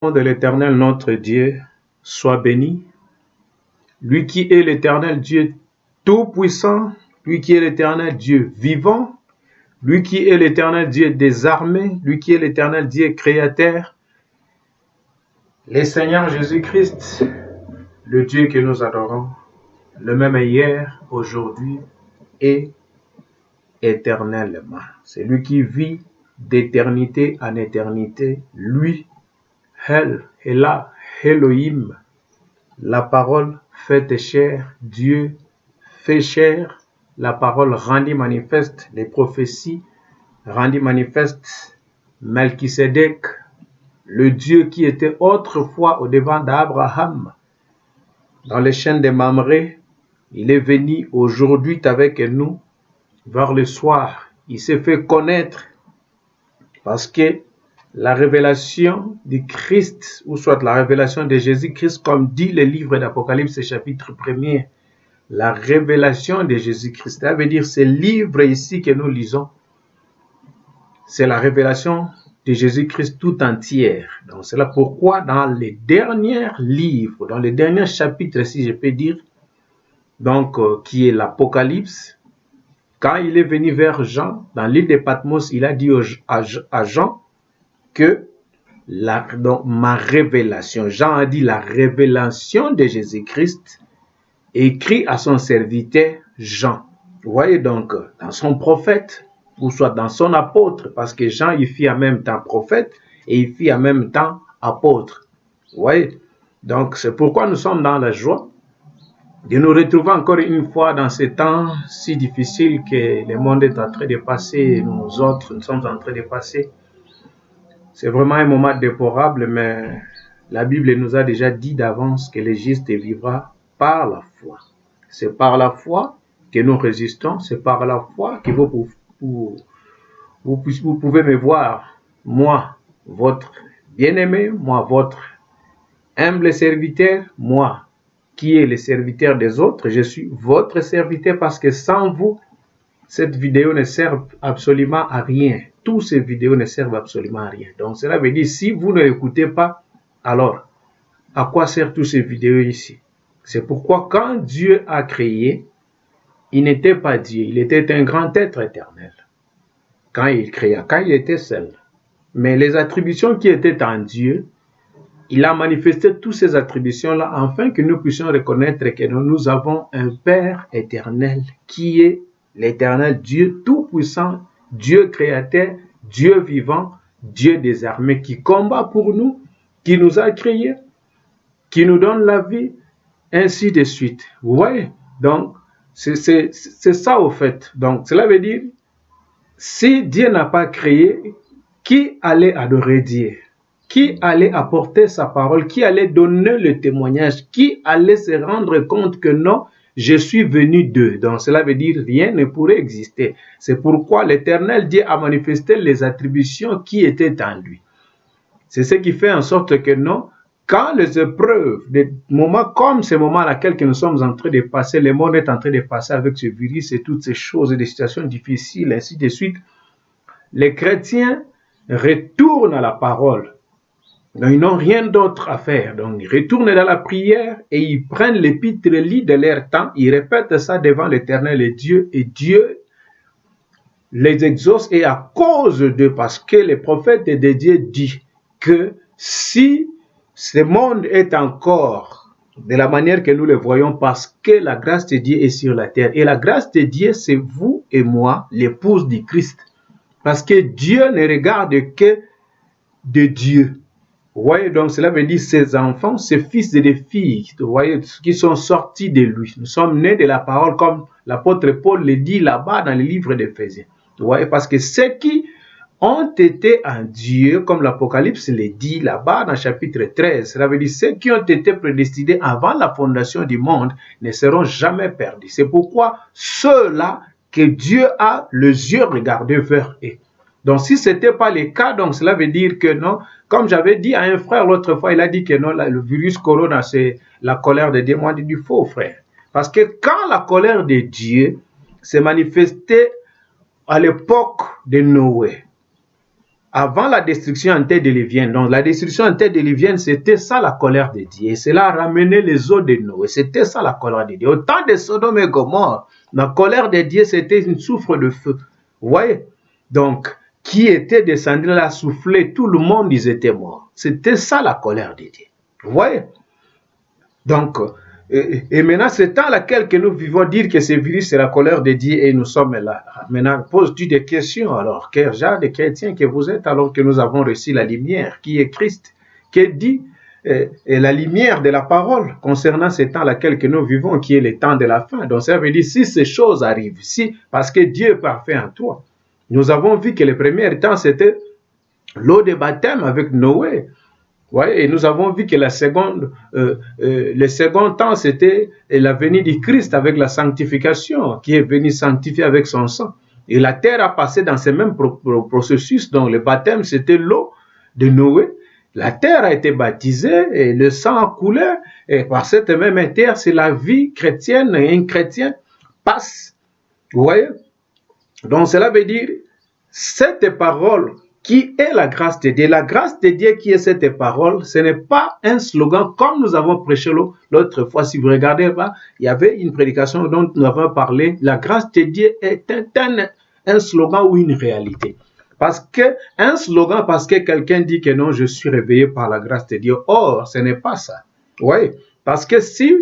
De l'Éternel notre Dieu soit béni, lui qui est l'Éternel Dieu tout-puissant, lui qui est l'Éternel Dieu vivant, lui qui est l'Éternel Dieu des armées, lui qui est l'Éternel Dieu créateur, le Seigneur Jésus-Christ, le Dieu que nous adorons, le même hier, aujourd'hui et éternellement. C'est lui qui vit d'éternité en éternité, lui, El, Elah, Elohim, la parole faite chair, Dieu fait chair, la parole rendit manifeste, les prophéties rendit manifeste, Melchisédek, le Dieu qui était autrefois au devant d'Abraham, dans les chaînes de Mamré, il est venu aujourd'hui avec nous, vers le soir, il s'est fait connaître, parce que la révélation du Christ, ou soit la révélation de Jésus-Christ, comme dit le livre d'Apocalypse, chapitre 1er, la révélation de Jésus-Christ, ça veut dire ce livre ici que nous lisons, c'est la révélation de Jésus-Christ tout entière. Donc c'est là pourquoi dans les derniers livres, dans les derniers chapitres, si je peux dire, donc qui est l'Apocalypse, quand il est venu vers Jean, dans l'île de Patmos, il a dit à Jean que donc, ma révélation, Jean a dit la révélation de Jésus-Christ, écrit à son serviteur Jean. Vous voyez donc, dans son prophète, ou soit dans son apôtre, parce que Jean, il fit en même temps prophète, et il fit en même temps apôtre. Vous voyez, donc c'est pourquoi nous sommes dans la joie de nous retrouver encore une fois dans ces temps si difficiles que le monde est en train de passer, et nous autres, nous sommes en train de passer. C'est vraiment un moment déplorable, mais la Bible nous a déjà dit d'avance que le juste vivra par la foi. C'est par la foi que nous résistons, c'est par la foi que vous pouvez me voir, moi, votre bien-aimé, moi, votre humble serviteur, moi, qui est le serviteur des autres, je suis votre serviteur parce que sans vous, cette vidéo ne sert absolument à rien. Toutes ces vidéos ne servent absolument à rien. Donc cela veut dire, si vous ne l'écoutez pas, alors à quoi servent toutes ces vidéos ici? C'est pourquoi quand Dieu a créé, il n'était pas Dieu, il était un grand être éternel. Quand il créa, quand il était seul. Mais les attributions qui étaient en Dieu, il a manifesté toutes ces attributions-là afin que nous puissions reconnaître que nous avons un Père éternel qui est l'éternel Dieu tout-puissant, Dieu créateur, Dieu vivant, Dieu des armées qui combat pour nous, qui nous a créés, qui nous donne la vie, ainsi de suite. Vous voyez? Donc, c'est ça au fait. Donc, cela veut dire, si Dieu n'a pas créé, qui allait adorer Dieu? Qui allait apporter sa parole? Qui allait donner le témoignage? Qui allait se rendre compte que non, je suis venu d'eux? Donc cela veut dire rien ne pourrait exister. C'est pourquoi l'Éternel Dieu a manifesté les attributions qui étaient en lui. C'est ce qui fait en sorte que non, quand les épreuves, des moments comme ces moments à laquelle nous sommes en train de passer, le monde est en train de passer avec ce virus et toutes ces choses, et des situations difficiles, ainsi de suite, les chrétiens retournent à la parole. Donc, ils n'ont rien d'autre à faire. Donc, ils retournent dans la prière et ils prennent l'épître lit de leur temps. Ils répètent ça devant l'Éternel et Dieu les exauce. Et à cause d'eux, parce que le prophète de Dieu dit que si ce monde est encore de la manière que nous le voyons, parce que la grâce de Dieu est sur la terre. Et la grâce de Dieu, c'est vous et moi, l'épouse du Christ. Parce que Dieu ne regarde que de Dieu. Vous voyez, donc cela veut dire ses enfants, ses fils et des filles, vous voyez, qui sont sortis de lui. Nous sommes nés de la parole, comme l'apôtre Paul le dit là-bas dans le livre d'Éphésiens. Vous voyez, parce que ceux qui ont été en Dieu, comme l'Apocalypse le dit là-bas dans chapitre 13, cela veut dire ceux qui ont été prédestinés avant la fondation du monde ne seront jamais perdus. C'est pourquoi ceux-là que Dieu a les yeux regardés vers eux. Donc, si ce n'était pas le cas, donc cela veut dire que non, comme j'avais dit à un frère l'autre fois, il a dit que non, le virus corona, c'est la colère de Dieu. Moi, je dis du faux, frère. Parce que quand la colère de Dieu s'est manifestée à l'époque de Noé, avant la destruction antédiluvienne. Donc la destruction antédiluvienne, c'était ça la colère de Dieu. Et cela a ramené les eaux de Noé. C'était ça la colère de Dieu. Au temps de Sodome et Gomorrhe, la colère de Dieu, c'était une soufre de feu. Vous voyez? Donc, qui était descendu là, souffler, tout le monde, ils étaient morts. C'était ça la colère de Dieu. Vous voyez? Donc, et maintenant, c'est temps laquelle que nous vivons dire que ce virus, c'est la colère de Dieu et nous sommes là. Maintenant, poses-tu des questions alors? Quel genre de chrétiens que vous êtes alors que nous avons reçu la lumière qui est Christ, qui dit et la lumière de la parole concernant ce temps laquelle que nous vivons, qui est le temps de la fin. Donc, ça veut dire si ces choses arrivent, si, parce que Dieu est parfait en toi. Nous avons vu que le premier temps, c'était l'eau de baptême avec Noé. Ouais, et nous avons vu que le second temps, c'était la venue du Christ avec la sanctification, qui est venu sanctifier avec son sang. Et la terre a passé dans ce même processus. Donc le baptême, c'était l'eau de Noé. La terre a été baptisée et le sang a coulé. Et par cette même terre, c'est la vie chrétienne et un chrétien passe. Vous voyez? Donc cela veut dire, cette parole qui est la grâce de Dieu. La grâce de Dieu qui est cette parole, ce n'est pas un slogan comme nous avons prêché l'autre fois. Si vous regardez là, il y avait une prédication dont nous avons parlé. La grâce de Dieu est un slogan ou une réalité. Parce que un slogan, parce que quelqu'un dit que non, je suis réveillé par la grâce de Dieu. Or, ce n'est pas ça. Oui, parce que si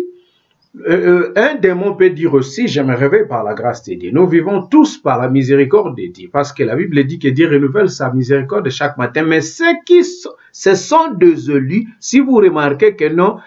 un démon peut dire aussi, je me réveille par la grâce de Dieu. Nous vivons tous par la miséricorde de Dieu, parce que la Bible dit que Dieu renouvelle sa miséricorde chaque matin. Mais ce sont des élus, si vous remarquez que non,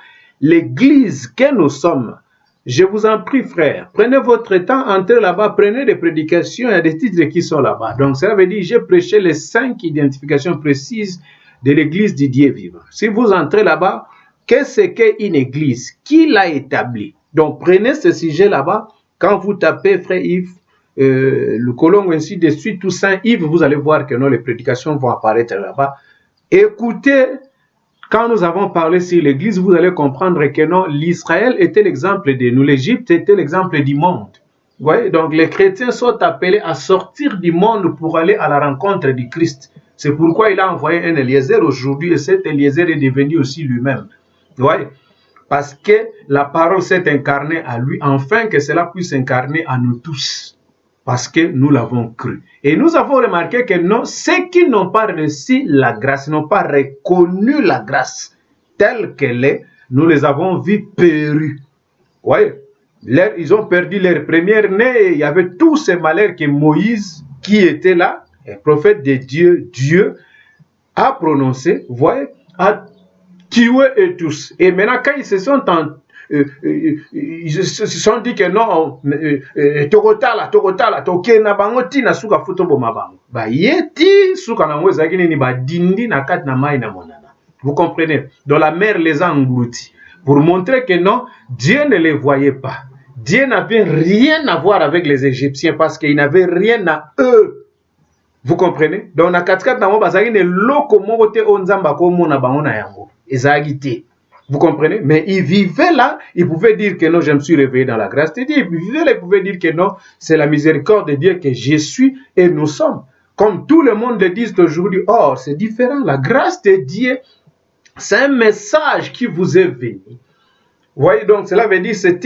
l'église que nous sommes, je vous en prie frère, prenez votre temps, entrez là-bas, prenez des prédications, il y a des titres qui sont là-bas. Donc ça veut dire, j'ai prêché les 5 identifications précises de l'église du Dieu vivant. Si vous entrez là-bas, qu'est-ce qu'une église? Qui l'a établie? Donc, prenez ce sujet là-bas. Quand vous tapez frère Yves, le colon, ainsi de suite, tout ça, Yves, vous allez voir que non, les prédications vont apparaître là-bas. Écoutez, quand nous avons parlé sur l'église, vous allez comprendre que non, l'Israël était l'exemple de nous, l'Égypte était l'exemple du monde. Vous voyez? Donc, les chrétiens sont appelés à sortir du monde pour aller à la rencontre du Christ. C'est pourquoi il a envoyé un Eliezer aujourd'hui, et cet Eliezer est devenu aussi lui-même. Vous voyez? Parce que la parole s'est incarnée à lui, afin que cela puisse s'incarner à nous tous. Parce que nous l'avons cru. Et nous avons remarqué que non, ceux qui n'ont pas reçu la grâce, n'ont pas reconnu la grâce telle qu'elle est, nous les avons vus pérus. Vous voyez? Ils ont perdu leur première-née, il y avait tous ces malheurs que Moïse, qui était là, un prophète de Dieu, Dieu a prononcé, vous voyez, a tué et tous. Et maintenant, quand ils se sont ils se sont dit que non, tokotala, tokena bango tina suka futo boma bango. Ba yeti suka na ngwe zakini ni ba dindi na kat na mai na monana. Vous comprenez? Donc la mer les a engloutis. Pour montrer que non, Dieu ne les voyait pas. Dieu n'avait rien à voir avec les Égyptiens parce qu'ils n'avaient rien à eux. Vous comprenez? Donc na katkat na mo bazaki ne loko moko te onzamba ko mona bango na yango. Ezagité. Vous comprenez? Mais ils vivaient là, ils pouvaient dire que non, je me suis réveillé dans la grâce de Dieu. Ils vivaient là, ils pouvaient dire que non, c'est la miséricorde de Dieu que je suis et nous sommes. Comme tout le monde le dit aujourd'hui, or, c'est différent. La grâce de Dieu, c'est un message qui vous est venu. Vous voyez, donc cela veut dire c'est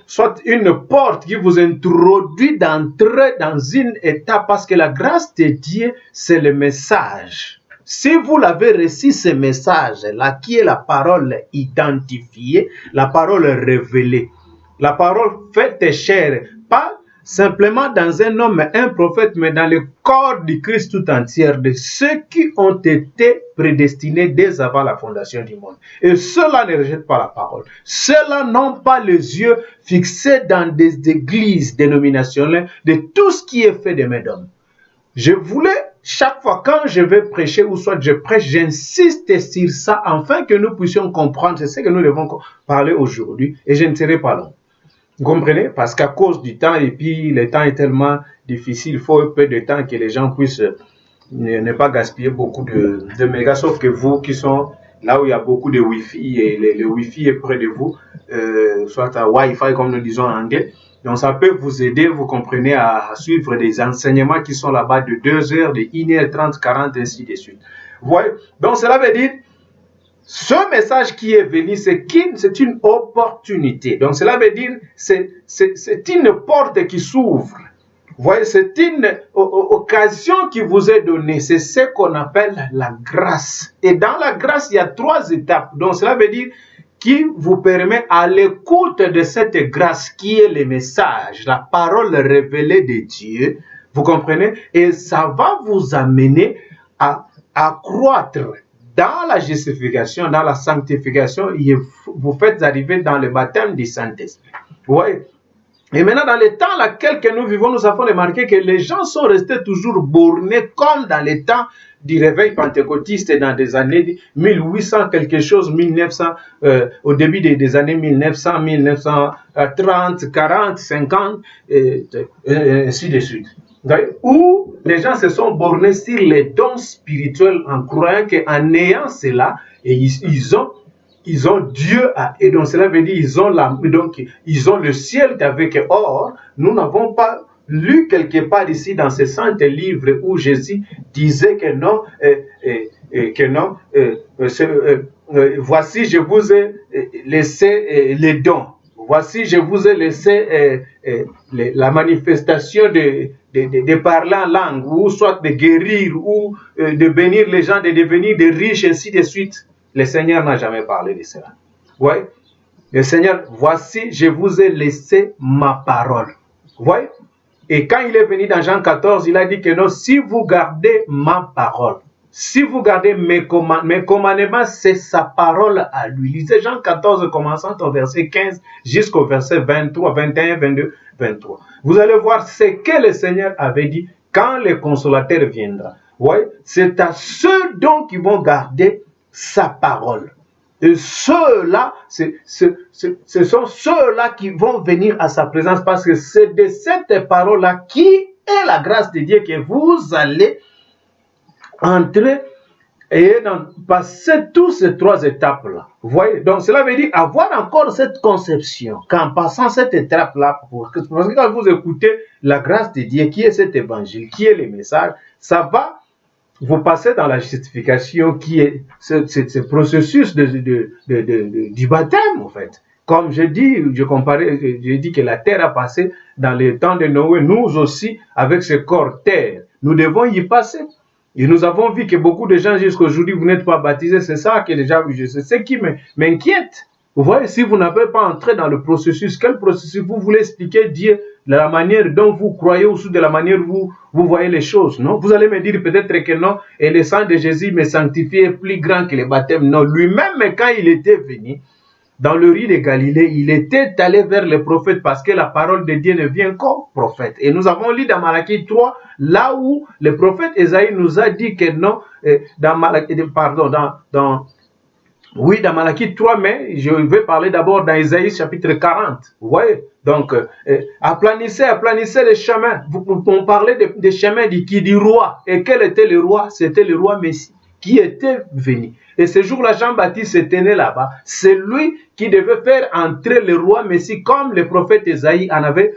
soit une porte qui vous introduit d'entrer dans une étape parce que la grâce de Dieu, c'est le message. Si vous l'avez reçu, ce message-là, qui est la parole identifiée, la parole révélée, la parole faite chair, pas simplement dans un homme, un prophète, mais dans le corps du Christ tout entier, de ceux qui ont été prédestinés dès avant la fondation du monde. Et ceux-là ne rejettent pas la parole. Ceux-là n'ont pas les yeux fixés dans des églises dénominationnelles de tout ce qui est fait de mains d'hommes. Je voulais, chaque fois quand je vais prêcher ou soit je prêche, j'insiste sur ça afin que nous puissions comprendre. C'est ce que nous devons parler aujourd'hui et je ne serai pas long. Vous comprenez? Parce qu'à cause du temps et puis le temps est tellement difficile, il faut un peu de temps que les gens puissent ne pas gaspiller beaucoup de mégas, sauf que vous qui sont là où il y a beaucoup de Wi-Fi et le Wi-Fi est près de vous, soit à Wi-Fi comme nous disons en anglais. Donc, ça peut vous aider, vous comprenez, à suivre des enseignements qui sont là-bas de 2 heures, de 1h30, 40, ainsi de suite. Vous voyez? Donc, cela veut dire, ce message qui est venu, c'est une opportunité. Donc, cela veut dire, c'est une porte qui s'ouvre. Vous voyez, c'est une occasion qui vous est donnée. C'est ce qu'on appelle la grâce. Et dans la grâce, il y a 3 étapes. Donc, cela veut dire qui vous permet à l'écoute de cette grâce qui est le message, la parole révélée de Dieu. Vous comprenez? Et ça va vous amener à croître dans la justification, dans la sanctification. Et vous faites arriver dans le baptême du Saint-Esprit. Vous voyez? Et maintenant, dans les temps dans lesquels nous vivons, nous avons remarqué que les gens sont restés toujours bornés comme dans les temps du réveil pentecôtiste dans des années 1800 quelque chose, 1900, au début des années 1900, 1930, 40, 50, et ainsi de suite. Où les gens se sont bornés sur les dons spirituels en croyant qu'en ayant cela, et ils ont Dieu, et donc cela veut dire ils ont le ciel avec or. Nous n'avons pas lu quelque part ici dans ce saint livre où Jésus disait que non, voici je vous ai laissé les dons. Voici je vous ai laissé la manifestation de parler en langue, ou soit de guérir, ou de bénir les gens, de devenir des riches, ainsi de suite. Le Seigneur n'a jamais parlé de cela. Ouais. Le Seigneur, voici, je vous ai laissé ma parole. Ouais. Et quand il est venu dans Jean 14, il a dit que non, si vous gardez ma parole, si vous gardez mes commandements, c'est sa parole à lui. Lisez Jean 14, commençant au verset 15 jusqu'au verset 23, 21, 22, 23. Vous allez voir ce que le Seigneur avait dit quand le consolateur viendra. Ouais. C'est à ceux donc qui vont garder sa parole. Et ceux-là, ce sont ceux-là qui vont venir à sa présence, parce que c'est de cette parole-là qui est la grâce de Dieu que vous allez entrer et passer toutes ces 3 étapes-là. Vous voyez? Donc cela veut dire avoir encore cette conception qu'en passant cette étape-là, parce que quand vous écoutez la grâce de Dieu, qui est cet évangile, qui est le message, ça va vous passez dans la justification qui est ce processus du baptême, en fait. Comme je dis, j'ai dit que la terre a passé dans le temps de Noé, nous aussi, avec ce corps terre, nous devons y passer. Et nous avons vu que beaucoup de gens jusqu'à aujourd'hui, vous n'êtes pas baptisés, c'est ça que déjà, c'est ce qui m'inquiète. Vous voyez, si vous n'avez pas entré dans le processus, quel processus vous voulez expliquer Dieu de la manière dont vous croyez ou de la manière dont vous voyez les choses, non? Vous allez me dire peut-être que non, et le sang de Jésus me sanctifie est plus grand que le baptême. Non, lui-même, quand il était venu dans le riz de Galilée, il était allé vers les prophètes parce que la parole de Dieu ne vient qu'aux prophètes. Et nous avons lu dans Malachie 3, là où le prophète Ésaïe nous a dit que non, dans Malachie 3, mais je vais parler d'abord dans Isaïe chapitre 40. Vous voyez? Donc, aplanissez les chemins. On parlait des chemins du roi. Et quel était le roi? C'était le roi Messie qui était venu. Et ce jour-là, Jean-Baptiste se tenait là-bas. C'est lui qui devait faire entrer le roi Messie, comme le prophète Isaïe en avait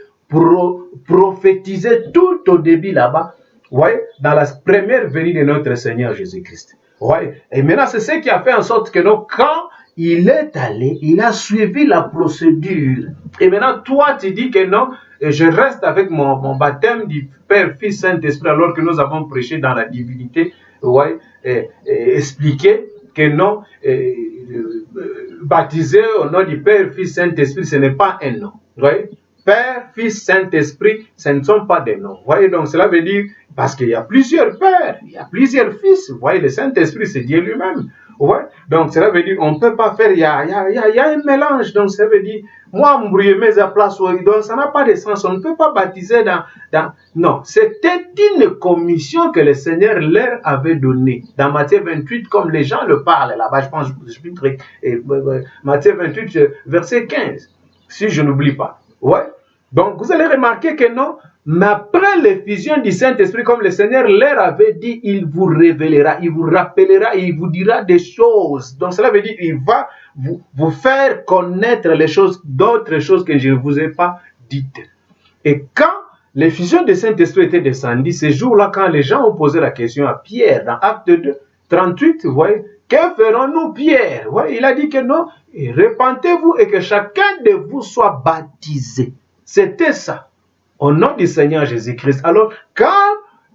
prophétisé tout au début là-bas. Vous voyez? Dans la première venue de notre Seigneur Jésus-Christ. Ouais. Et maintenant, c'est ce qui a fait en sorte que donc, quand il est allé, il a suivi la procédure. Et maintenant, toi, tu dis que non, je reste avec mon baptême du Père, Fils, Saint-Esprit, alors que nous avons prêché dans la divinité, ouais, expliqué que non, baptisé au nom du Père, Fils, Saint-Esprit, ce n'est pas un nom. Ouais. Père, Fils, Saint-Esprit, ce ne sont pas des noms. Vous voyez, donc cela veut dire, parce qu'il y a plusieurs pères, il y a plusieurs fils. Vous voyez, le Saint-Esprit, c'est Dieu lui-même. Ouais. Donc cela veut dire, on ne peut pas faire, il y a un mélange. Donc ça veut dire, moi, m'brouiller mes places, donc ça n'a pas de sens. On ne peut pas baptiser Non, c'était une commission que le Seigneur leur avait donnée. Dans Matthieu 28, comme les gens le parlent là-bas, je pense, Matthieu 28, verset 15, si je n'oublie pas. Ouais. Donc, vous allez remarquer que non, mais après l'effusion du Saint-Esprit, comme le Seigneur leur avait dit, il vous révélera, il vous rappellera, il vous dira des choses. Donc, cela veut dire qu'il va vous faire connaître les choses, d'autres choses que je ne vous ai pas dites. Et quand l'effusion du Saint-Esprit était descendue, ce jour-là, quand les gens ont posé la question à Pierre, dans Acte 2, 38, vous voyez, que ferons-nous, Pierre? Vous voyez, il a dit que non, repentez-vous et que chacun de vous soit baptisé. C'était ça, au nom du Seigneur Jésus-Christ. Alors, quand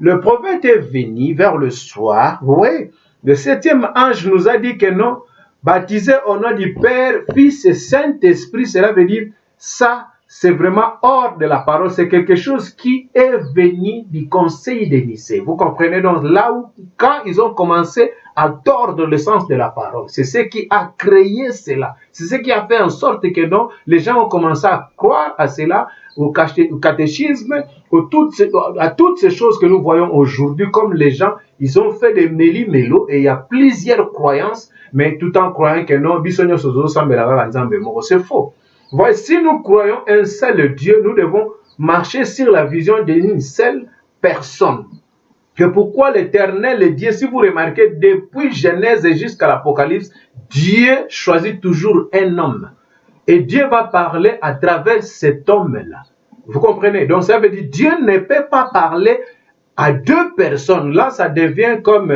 le prophète est venu vers le soir, vous voyez, le 7e ange nous a dit que non, baptisé au nom du Père, Fils et Saint-Esprit, cela veut dire ça, c'est vraiment hors de la parole, c'est quelque chose qui est venu du conseil de Nicée. Vous comprenez donc là où, quand ils ont commencé à tordre le sens de la parole, c'est ce qui a créé cela. C'est ce qui a fait en sorte que non, les gens ont commencé à croire à cela, au catéchisme, à toutes ces choses que nous voyons aujourd'hui, comme les gens, ils ont fait des méli-mélo et il y a plusieurs croyances, mais tout en croyant que non, c'est faux. Voyez, si nous croyons un seul Dieu, nous devons marcher sur la vision d'une seule personne. C'est pourquoi l'Éternel, le Dieu, si vous remarquez, depuis Genèse jusqu'à l'Apocalypse, Dieu choisit toujours un homme. Et Dieu va parler à travers cet homme-là. Vous comprenez? Donc ça veut dire Dieu ne peut pas parler à deux personnes. Là, ça devient comme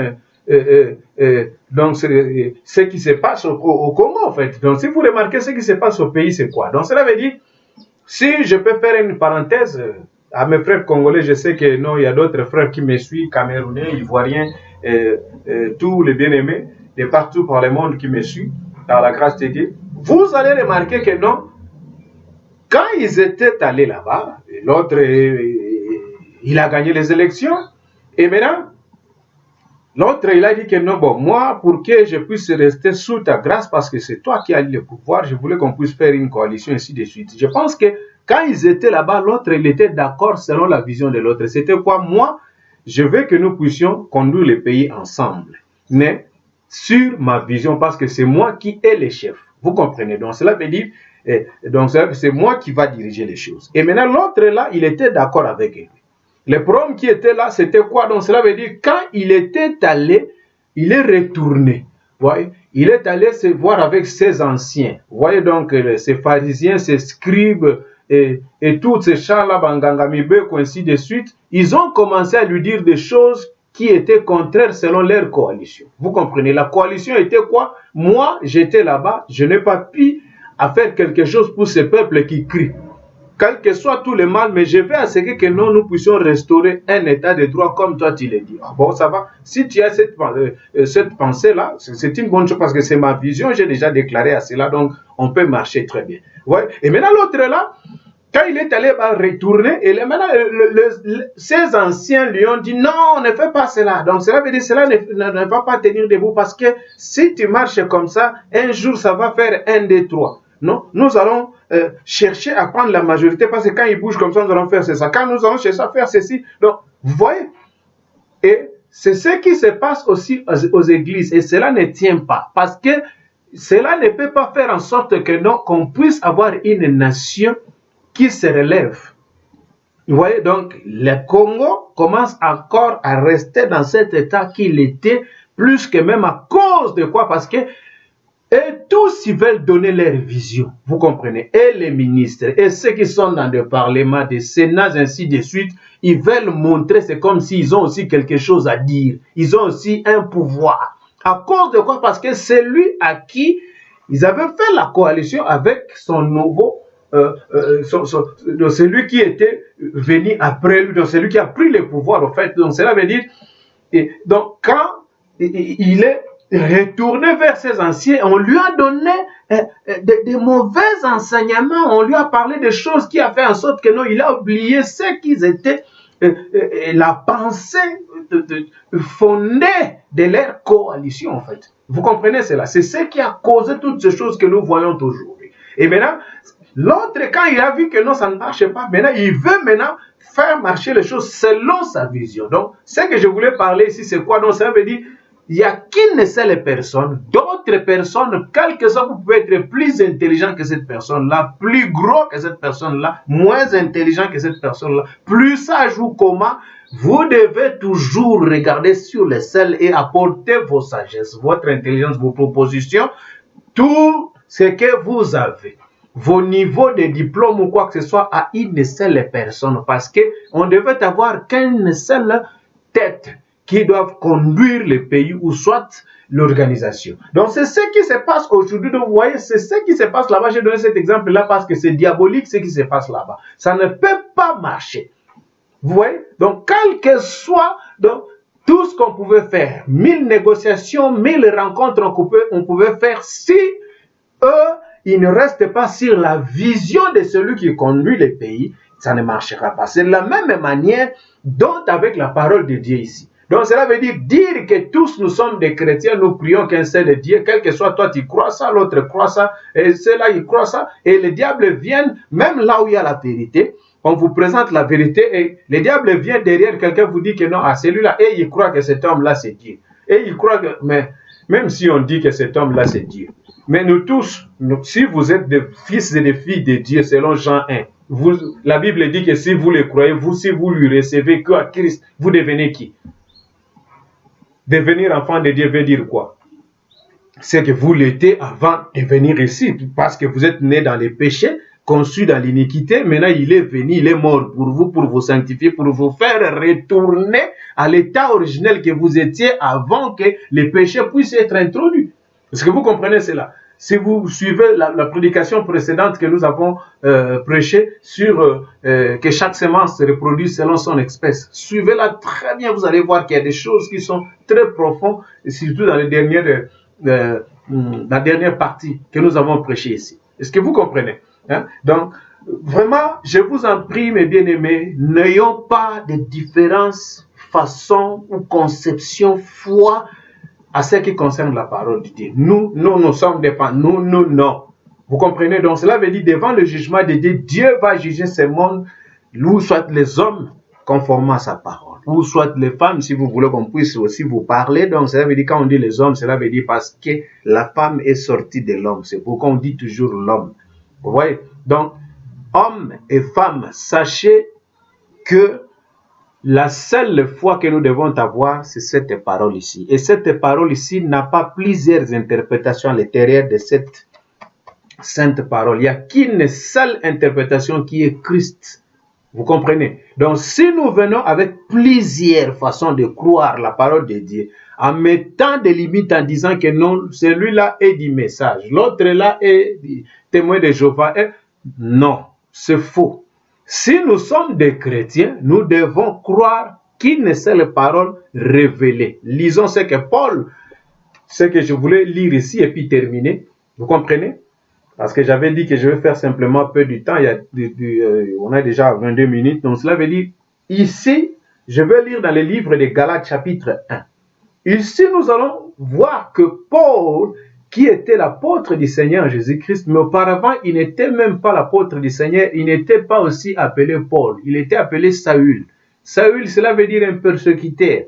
donc ce qui se passe au Congo, en fait. Donc si vous remarquez ce qui se passe au pays, c'est quoi? Donc cela veut dire, si je peux faire une parenthèse à mes frères congolais, je sais que non, il y a d'autres frères qui me suivent, camerounais, ivoiriens, tous les bien-aimés de partout par le monde qui me suivent, par la grâce de Dieu. Vous allez remarquer que non, quand ils étaient allés là-bas, l'autre, il a gagné les élections, et maintenant, l'autre, il a dit que non, bon, moi, pour que je puisse rester sous ta grâce, parce que c'est toi qui as le pouvoir, je voulais qu'on puisse faire une coalition, ainsi de suite. Je pense que quand ils étaient là-bas, l'autre, il était d'accord selon la vision de l'autre. C'était quoi? Moi, je veux que nous puissions conduire le pays ensemble, mais sur ma vision, parce que c'est moi qui ai le chef. Vous comprenez? Donc, cela veut dire, donc c'est moi qui va diriger les choses. Et maintenant, l'autre, là, il était d'accord avec lui. Le problème qui était là, c'était quoi? Donc cela veut dire, quand il était allé, il est retourné. Voyez? Il est allé se voir avec ses anciens. Vous voyez donc, ces pharisiens, ces scribes et tous ces chants-là, Bangangamibeko, ainsi de suite, ils ont commencé à lui dire des choses qui étaient contraires selon leur coalition. Vous comprenez? La coalition était quoi? Moi, j'étais là-bas, je n'ai pas pu faire quelque chose pour ce peuple qui crie. Quel que soit tout le mal, mais je vais assurer que nous puissions restaurer un état de droit comme toi tu l'as dit. Ah bon, ça va. Si tu as cette pensée-là, c'est une bonne chose parce que c'est ma vision, j'ai déjà déclaré à cela, donc on peut marcher très bien. Ouais. Et maintenant l'autre là, quand il est allé retourner, et maintenant ses anciens lui ont dit non, ne fais pas cela. Donc cela veut dire cela ne va pas tenir debout parce que si tu marches comme ça, un jour ça va faire 1, 2, 3. Non, nous allons chercher à prendre la majorité parce que quand ils bougent comme ça, nous allons faire ça. Quand nous allons chercher à faire ceci, donc vous voyez, et c'est ce qui se passe aussi aux églises et cela ne tient pas parce que cela ne peut pas faire en sorte que non, qu'on puisse avoir une nation qui se relève. Vous voyez, donc le Congo commence encore à rester dans cet état qu'il était, plus que même à cause de quoi? Parce que et tous ils veulent donner leur vision, vous comprenez, et les ministres, et ceux qui sont dans le parlement, des sénats, ainsi de suite, ils veulent montrer, c'est comme s'ils ont aussi quelque chose à dire, ils ont aussi un pouvoir. À cause de quoi? Parce que c'est lui à qui ils avaient fait la coalition avec son nouveau, celui qui était venu après lui, donc celui qui a pris le pouvoir, en fait. Donc cela veut dire, et donc quand il est retourné vers ses anciens, on lui a donné des mauvais enseignements, on lui a parlé de choses qui a fait en sorte que non, il a oublié ce qu'ils étaient, la pensée fondée de leur coalition en fait. Vous comprenez cela? C'est ce qui a causé toutes ces choses que nous voyons aujourd'hui. Et maintenant, l'autre, quand il a vu que non, ça ne marche pas, maintenant, il veut maintenant faire marcher les choses selon sa vision. Donc, ce que je voulais parler ici, c'est quoi? Donc, ça veut dire, il n'y a qu'une seule personne, d'autres personnes, quel que soit, vous pouvez être plus intelligent que cette personne-là, plus gros que cette personne-là, moins intelligent que cette personne-là, plus sage ou comment, vous devez toujours regarder sur le ciel et apporter vos sagesses, votre intelligence, vos propositions, tout ce que vous avez. vos niveaux de diplôme ou quoi que ce soit à une seule personne parce qu'on devait avoir qu'une seule tête qui doivent conduire le pays ou soit l'organisation. Donc c'est ce qui se passe aujourd'hui. Donc vous voyez, c'est ce qui se passe là-bas. J'ai donné cet exemple-là parce que c'est diabolique ce qui se passe là-bas. Ça ne peut pas marcher. Vous voyez? Donc quel que soit donc, tout ce qu'on pouvait faire, 1000 négociations, 1000 rencontres on pouvait faire si eux, ils ne restent pas sur la vision de celui qui conduit le pays, ça ne marchera pas. C'est de la même manière dont avec la parole de Dieu ici. Donc cela veut dire que tous nous sommes des chrétiens, nous prions qu'un seul Dieu, quel que soit toi tu crois ça, l'autre croit ça, et ceux-là ils croient ça, et le diable vient, même là où il y a la vérité, on vous présente la vérité, et le diable vient derrière quelqu'un vous dit que non, à celui-là, et il croit que cet homme-là c'est Dieu. Et il croit que, mais même si on dit que cet homme-là c'est Dieu, mais nous tous, si vous êtes des fils et des filles de Dieu, selon Jean 1, la Bible dit que si vous le croyez, si vous lui recevez que à Christ, vous devenez qui? Devenir enfant de Dieu veut dire quoi? C'est que vous l'étiez avant de venir ici, parce que vous êtes né dans les péchés, conçu dans l'iniquité. Maintenant, il est venu, il est mort pour vous sanctifier, pour vous faire retourner à l'état originel que vous étiez avant que les péchés puissent être introduits. Est-ce que vous comprenez cela? Si vous suivez la prédication précédente que nous avons prêchée sur que chaque semence se reproduit selon son espèce, suivez-la très bien, vous allez voir qu'il y a des choses qui sont très profondes, et surtout dans la dernière partie que nous avons prêchée ici. Est-ce que vous comprenez? Hein? Donc, vraiment, je vous en prie, mes bien-aimés, n'ayons pas de différentes façons ou conceptions, foi, à ce qui concerne la parole de Dieu. Nous sommes dépendants. Nous, non. Vous comprenez? Donc, cela veut dire, devant le jugement de Dieu, Dieu va juger ce monde, ou soit les hommes conformément à sa parole, ou soit les femmes, si vous voulez qu'on puisse aussi vous parler. Donc, cela veut dire, quand on dit les hommes, cela veut dire parce que la femme est sortie de l'homme. C'est pourquoi on dit toujours l'homme. Vous voyez? Donc, hommes et femmes, sachez que la seule foi que nous devons avoir, c'est cette parole ici. Et cette parole ici n'a pas plusieurs interprétations à l'intérieur de cette sainte parole. Il n'y a qu'une seule interprétation qui est Christ. Vous comprenez? Donc, si nous venons avec plusieurs façons de croire la parole de Dieu, en mettant des limites en disant que non, celui-là est du message, l'autre là est témoin de Jéhovah, non, c'est faux. Si nous sommes des chrétiens, nous devons croire qu'une seule parole révélée. Lisons ce que Paul, ce que je voulais lire ici et puis terminer. Vous comprenez? Parce que j'avais dit que je vais faire simplement peu du temps. On a déjà 22 minutes. Donc cela veut dire, ici, je vais lire dans le livre de Galates chapitre 1. Ici, nous allons voir que Paul, qui était l'apôtre du Seigneur Jésus-Christ, mais auparavant, il n'était même pas l'apôtre du Seigneur, il n'était pas aussi appelé Paul, il était appelé Saül. Saül, cela veut dire un persécuteur.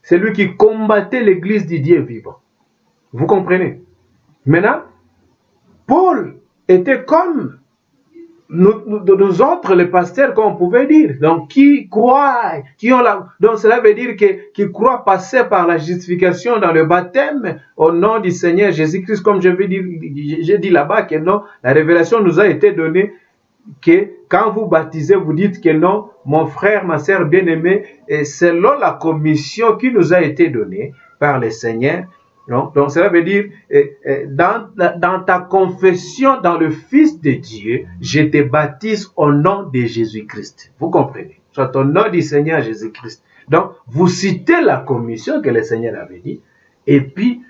C'est lui qui combattait l'église du Dieu vivant. Vous comprenez? Maintenant, Paul était comme nous autres, les pasteurs, comme on pouvait dire, donc qui croient, donc cela veut dire qui croient passer par la justification dans le baptême au nom du Seigneur Jésus-Christ, comme j'ai dit là-bas que non, la révélation nous a été donnée que quand vous baptisez, vous dites que non, mon frère, ma sœur bien-aimée, et selon la commission qui nous a été donnée par le Seigneur. Donc cela veut dire, dans ta confession dans le Fils de Dieu, je te baptise au nom de Jésus-Christ. Vous comprenez? Soit au nom du Seigneur Jésus-Christ. Donc, vous citez la commission que le Seigneur avait dit, et puis,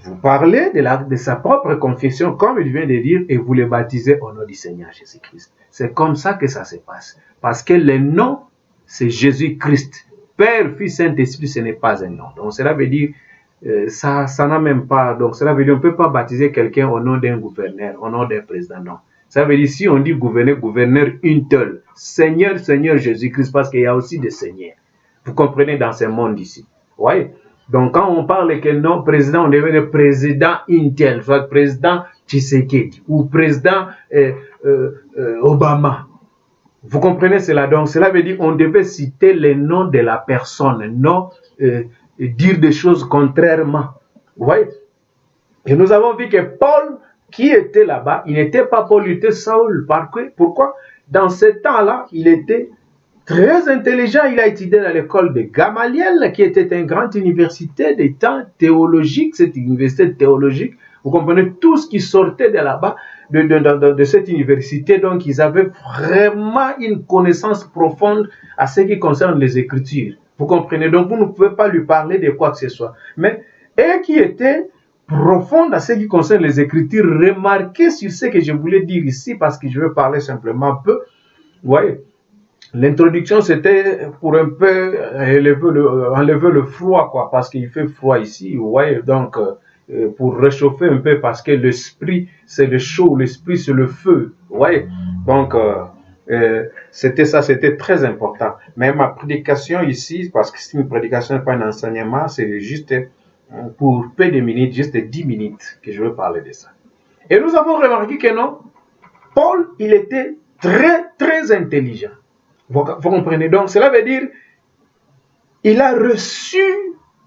vous parlez de sa propre confession, comme il vient de dire, et vous le baptisez au nom du Seigneur Jésus-Christ. C'est comme ça que ça se passe. Parce que le nom, c'est Jésus-Christ. Père, Fils, Saint-Esprit, ce n'est pas un nom. Donc, cela veut dire, ça n'a même pas, donc cela veut dire on ne peut pas baptiser quelqu'un au nom d'un gouverneur, au nom d'un président, non. Ça veut dire si on dit gouverneur, une seule, Seigneur, Seigneur Jésus-Christ, parce qu'il y a aussi des seigneurs. Vous comprenez dans ce monde ici. Ouais. Donc quand on parle que non, président, on devient le président Intel, soit président Tshisekedi ou président Obama. Vous comprenez cela? Donc cela veut dire on devait citer le nom de la personne, non et dire des choses contrairement. Vous voyez? Et nous avons vu que Paul qui était là-bas, il n'était pas Paul, il était Saül. Pourquoi? Dans ce temps-là, il était très intelligent. Il a étudié à l'école de Gamaliel, qui était une grande université des temps théologiques, cette université théologique. Vous comprenez tout ce qui sortait de là-bas, de cette université. Donc, ils avaient vraiment une connaissance profonde à ce qui concerne les Écritures. Vous comprenez? Donc, vous ne pouvez pas lui parler de quoi que ce soit. Mais, et qui était profonde à ce qui concerne les Écritures, remarquez sur ce que je voulais dire ici, parce que je vais parler simplement un peu. Vous voyez? L'introduction, c'était pour un peu enlever le froid, quoi, parce qu'il fait froid ici, vous voyez, donc pour réchauffer un peu, parce que l'esprit, c'est le chaud, l'esprit, c'est le feu, vous voyez. Donc, c'était ça, c'était très important. Mais ma prédication ici, parce que c'est une prédication, n'est pas un enseignement, c'est juste pour peu de minutes, juste 10 minutes que je veux parler de ça. Et nous avons remarqué que non, Paul, il était très, très intelligent. Vous comprenez? Donc, cela veut dire il a reçu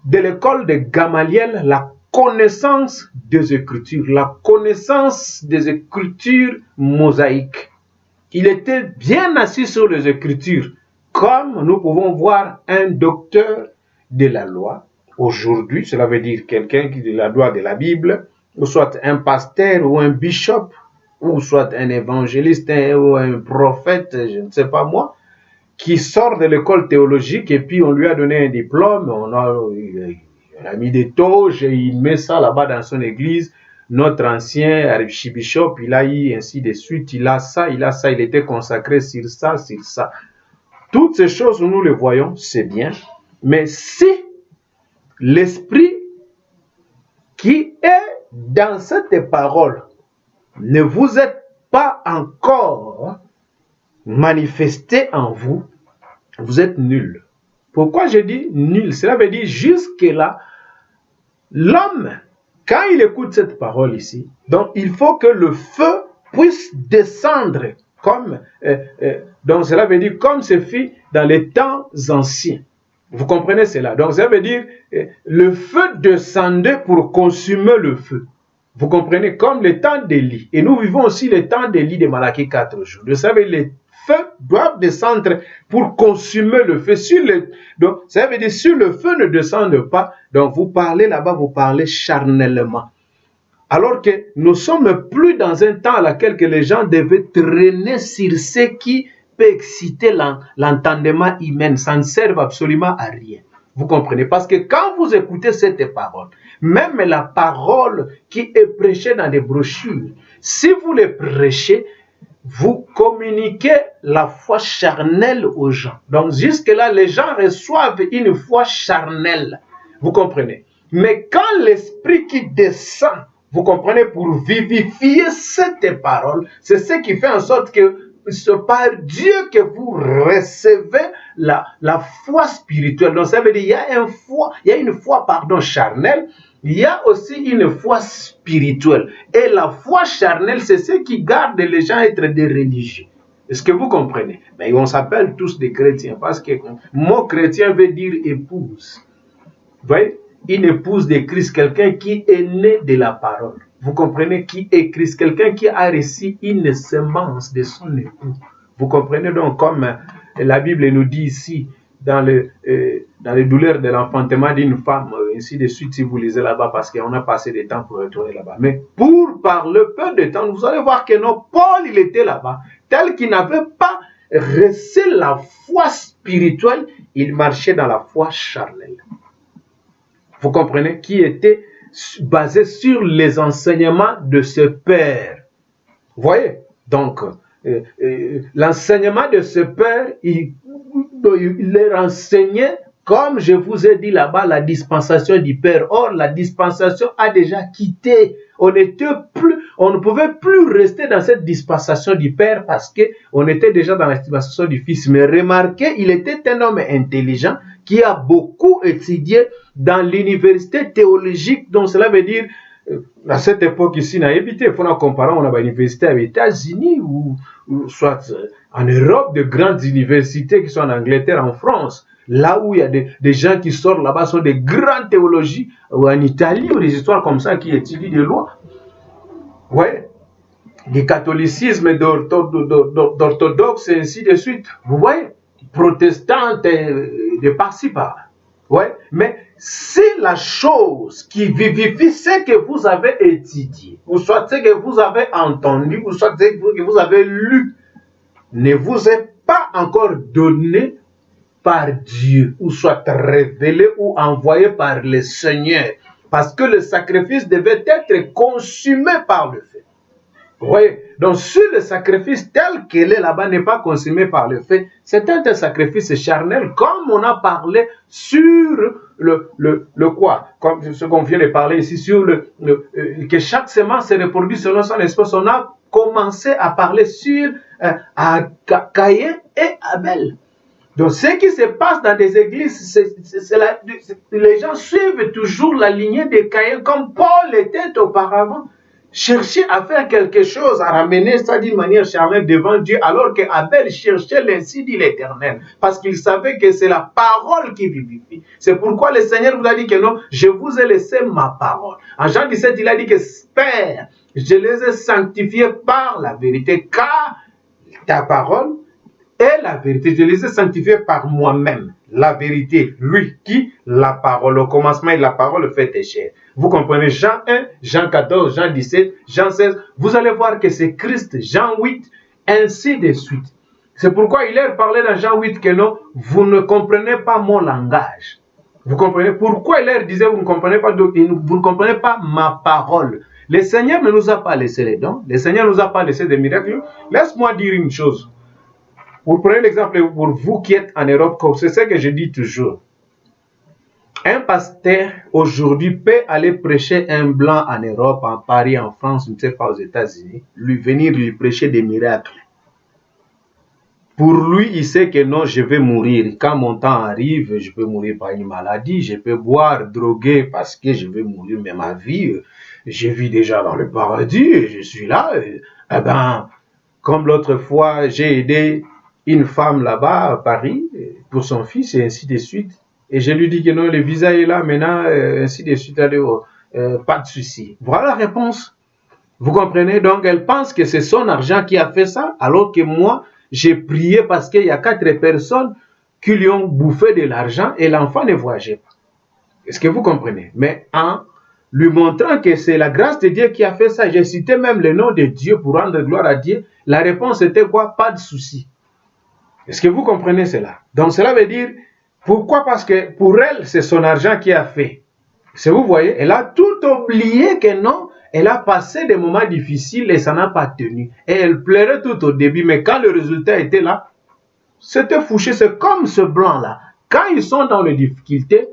de l'école de Gamaliel la connaissance des Écritures, la connaissance des Écritures mosaïques. Il était bien assis sur les Écritures, comme nous pouvons voir un docteur de la loi. Aujourd'hui, cela veut dire quelqu'un qui est de la loi de la Bible, ou soit un pasteur ou un bishop, ou soit un évangéliste ou un prophète, je ne sais pas moi, qui sort de l'école théologique et puis on lui a donné un diplôme, on a mis des toges et il met ça là-bas dans son église. Notre ancien archibishop, il a eu ainsi de suite, il a ça, il était consacré sur ça, sur ça. Toutes ces choses, nous les voyons, c'est bien, mais si l'esprit qui est dans cette parole ne vous est pas encore manifesté en vous, vous êtes nul. Pourquoi je dis nul? Cela veut dire jusque-là, l'homme, quand il écoute cette parole ici, donc il faut que le feu puisse descendre comme, donc cela veut dire comme ce fit dans les temps anciens. Vous comprenez cela? Donc ça veut dire le feu descendait pour consumer le feu. Vous comprenez? Comme le temps d'Élie. Et nous vivons aussi le temps d'Élie de Malachie 4 jours. Vous savez, les feux doivent descendre pour consumer le feu. Donc, ça veut dire si le feu ne descend pas, donc vous parlez là-bas, vous parlez charnellement. Alors que nous ne sommes plus dans un temps à laquelle que les gens devaient traîner sur ce qui peut exciter l'entendement humain. Ça ne sert absolument à rien. Vous comprenez? Parce que quand vous écoutez cette parole, même la parole qui est prêchée dans des brochures, si vous les prêchez, vous communiquez la foi charnelle aux gens. Donc jusque-là, les gens reçoivent une foi charnelle. Vous comprenez? Mais quand l'esprit qui descend, vous comprenez, pour vivifier cette parole, c'est ce qui fait en sorte que c'est par Dieu que vous recevez la foi spirituelle. Donc ça veut dire il y a une foi charnelle, il y a aussi une foi spirituelle. Et la foi charnelle, c'est ce qui garde les gens être des religieux. Est-ce que vous comprenez? Mais on s'appelle tous des chrétiens parce que le mot chrétien veut dire épouse. Vous voyez? Une épouse de Christ, quelqu'un qui est né de la parole. Vous comprenez qui est Christ? Quelqu'un qui a reçu une semence de son époux. Vous comprenez donc comme la Bible nous dit ici, dans les douleurs de l'enfantement d'une femme, ainsi de suite, si vous lisez là-bas, parce qu'on a passé du temps pour retourner là-bas. Mais par le peu de temps, vous allez voir que non, Paul, il était là-bas, tel qu'il n'avait pas reçu la foi spirituelle, il marchait dans la foi charnelle. Vous comprenez? Qui était basé sur les enseignements de ce père. Vous voyez? Donc, l'enseignement de ce père, il les renseignait, comme je vous ai dit là-bas, la dispensation du Père. Or, la dispensation a déjà quitté. On ne pouvait plus rester dans cette dispensation du Père parce qu'on était déjà dans la dispensation du Fils. Mais remarquez, il était un homme intelligent qui a beaucoup étudié dans l'université théologique. Donc, cela veut dire, à cette époque ici, on a évité, il faut comparer, on a une université aux États-Unis ou soit en Europe, de grandes universités qui sont en Angleterre, en France. Là où il y a des gens qui sortent là-bas sont des grandes théologies, ou en Italie, ou des histoires comme ça qui étudient des lois. Ouais, du catholicisme, d'orthodoxe, et ainsi de suite. Vous voyez, protestante, de par-ci par-là. Ouais, mais c'est la chose qui vivifie ce que vous avez étudié, ou soit ce que vous avez entendu, ou soit ce que vous avez lu, ne vous est pas encore donné par Dieu, ou soit révélé ou envoyé par le Seigneur, parce que le sacrifice devait être consumé par le feu. Oui, donc si le sacrifice tel qu'il est là-bas n'est pas consumé par le feu, c'est un sacrifice charnel, comme on a parlé sur le quoi, comme ce qu'on vient de parler ici, sur que chaque semence se reproduit selon son espèce. On a commencé à parler sur Caïn et Abel. Donc, ce qui se passe dans des églises, les gens suivent toujours la lignée de Caïn comme Paul était auparavant. Chercher à faire quelque chose, à ramener ça d'une manière charnelle devant Dieu, alors qu'Abel cherchait l'ainsi dit l'Éternel, parce qu'il savait que c'est la parole qui vivifie. C'est pourquoi le Seigneur vous a dit que non, je vous ai laissé ma parole. En Jean 17, il a dit que Père, je les ai sanctifiés par la vérité, car ta parole est la vérité. Je les ai sanctifiés par moi-même. La vérité, lui qui, la parole, au commencement, la parole fait chair. Vous comprenez, Jean 1, Jean 14, Jean 17, Jean 16, vous allez voir que c'est Christ, Jean 8, ainsi de suite. C'est pourquoi il leur parlait dans Jean 8 que non, vous ne comprenez pas mon langage. Vous comprenez pourquoi il leur disait vous ne comprenez pas, vous ne comprenez pas ma parole. Le Seigneur ne nous a pas laissé les dons, le Seigneur ne nous a pas laissé des miracles. Laisse-moi dire une chose. Vous prenez l'exemple pour vous qui êtes en Europe, c'est ce que je dis toujours. Un pasteur aujourd'hui peut aller prêcher un blanc en Europe, en Paris, en France, je ne sais pas, aux États-Unis, venir lui prêcher des miracles. Pour lui, il sait que non, je vais mourir. Quand mon temps arrive, je peux mourir par une maladie, je peux boire, droguer parce que je vais mourir, mais ma vie, je vis déjà dans le paradis et je suis là. Eh ben, comme l'autre fois, j'ai aidé une femme là-bas à Paris pour son fils et ainsi de suite. Et je lui dis que non, le visa est là maintenant, ainsi de suite, pas de souci. Voilà la réponse. Vous comprenez? Donc, elle pense que c'est son argent qui a fait ça, alors que moi, j'ai prié parce qu'il y a 4 personnes qui lui ont bouffé de l'argent et l'enfant ne voyageait pas. Est-ce que vous comprenez? Mais en lui montrant que c'est la grâce de Dieu qui a fait ça, j'ai cité même le nom de Dieu pour rendre gloire à Dieu, la réponse était quoi? Pas de souci. Est-ce que vous comprenez cela? Donc cela veut dire, pourquoi? Parce que pour elle, c'est son argent qui a fait. Si vous voyez, elle a tout oublié que non, elle a passé des moments difficiles et ça n'a pas tenu. Et elle pleurait tout au début, mais quand le résultat était là, c'était fouché. C'est comme ce blanc-là. Quand ils sont dans les difficultés,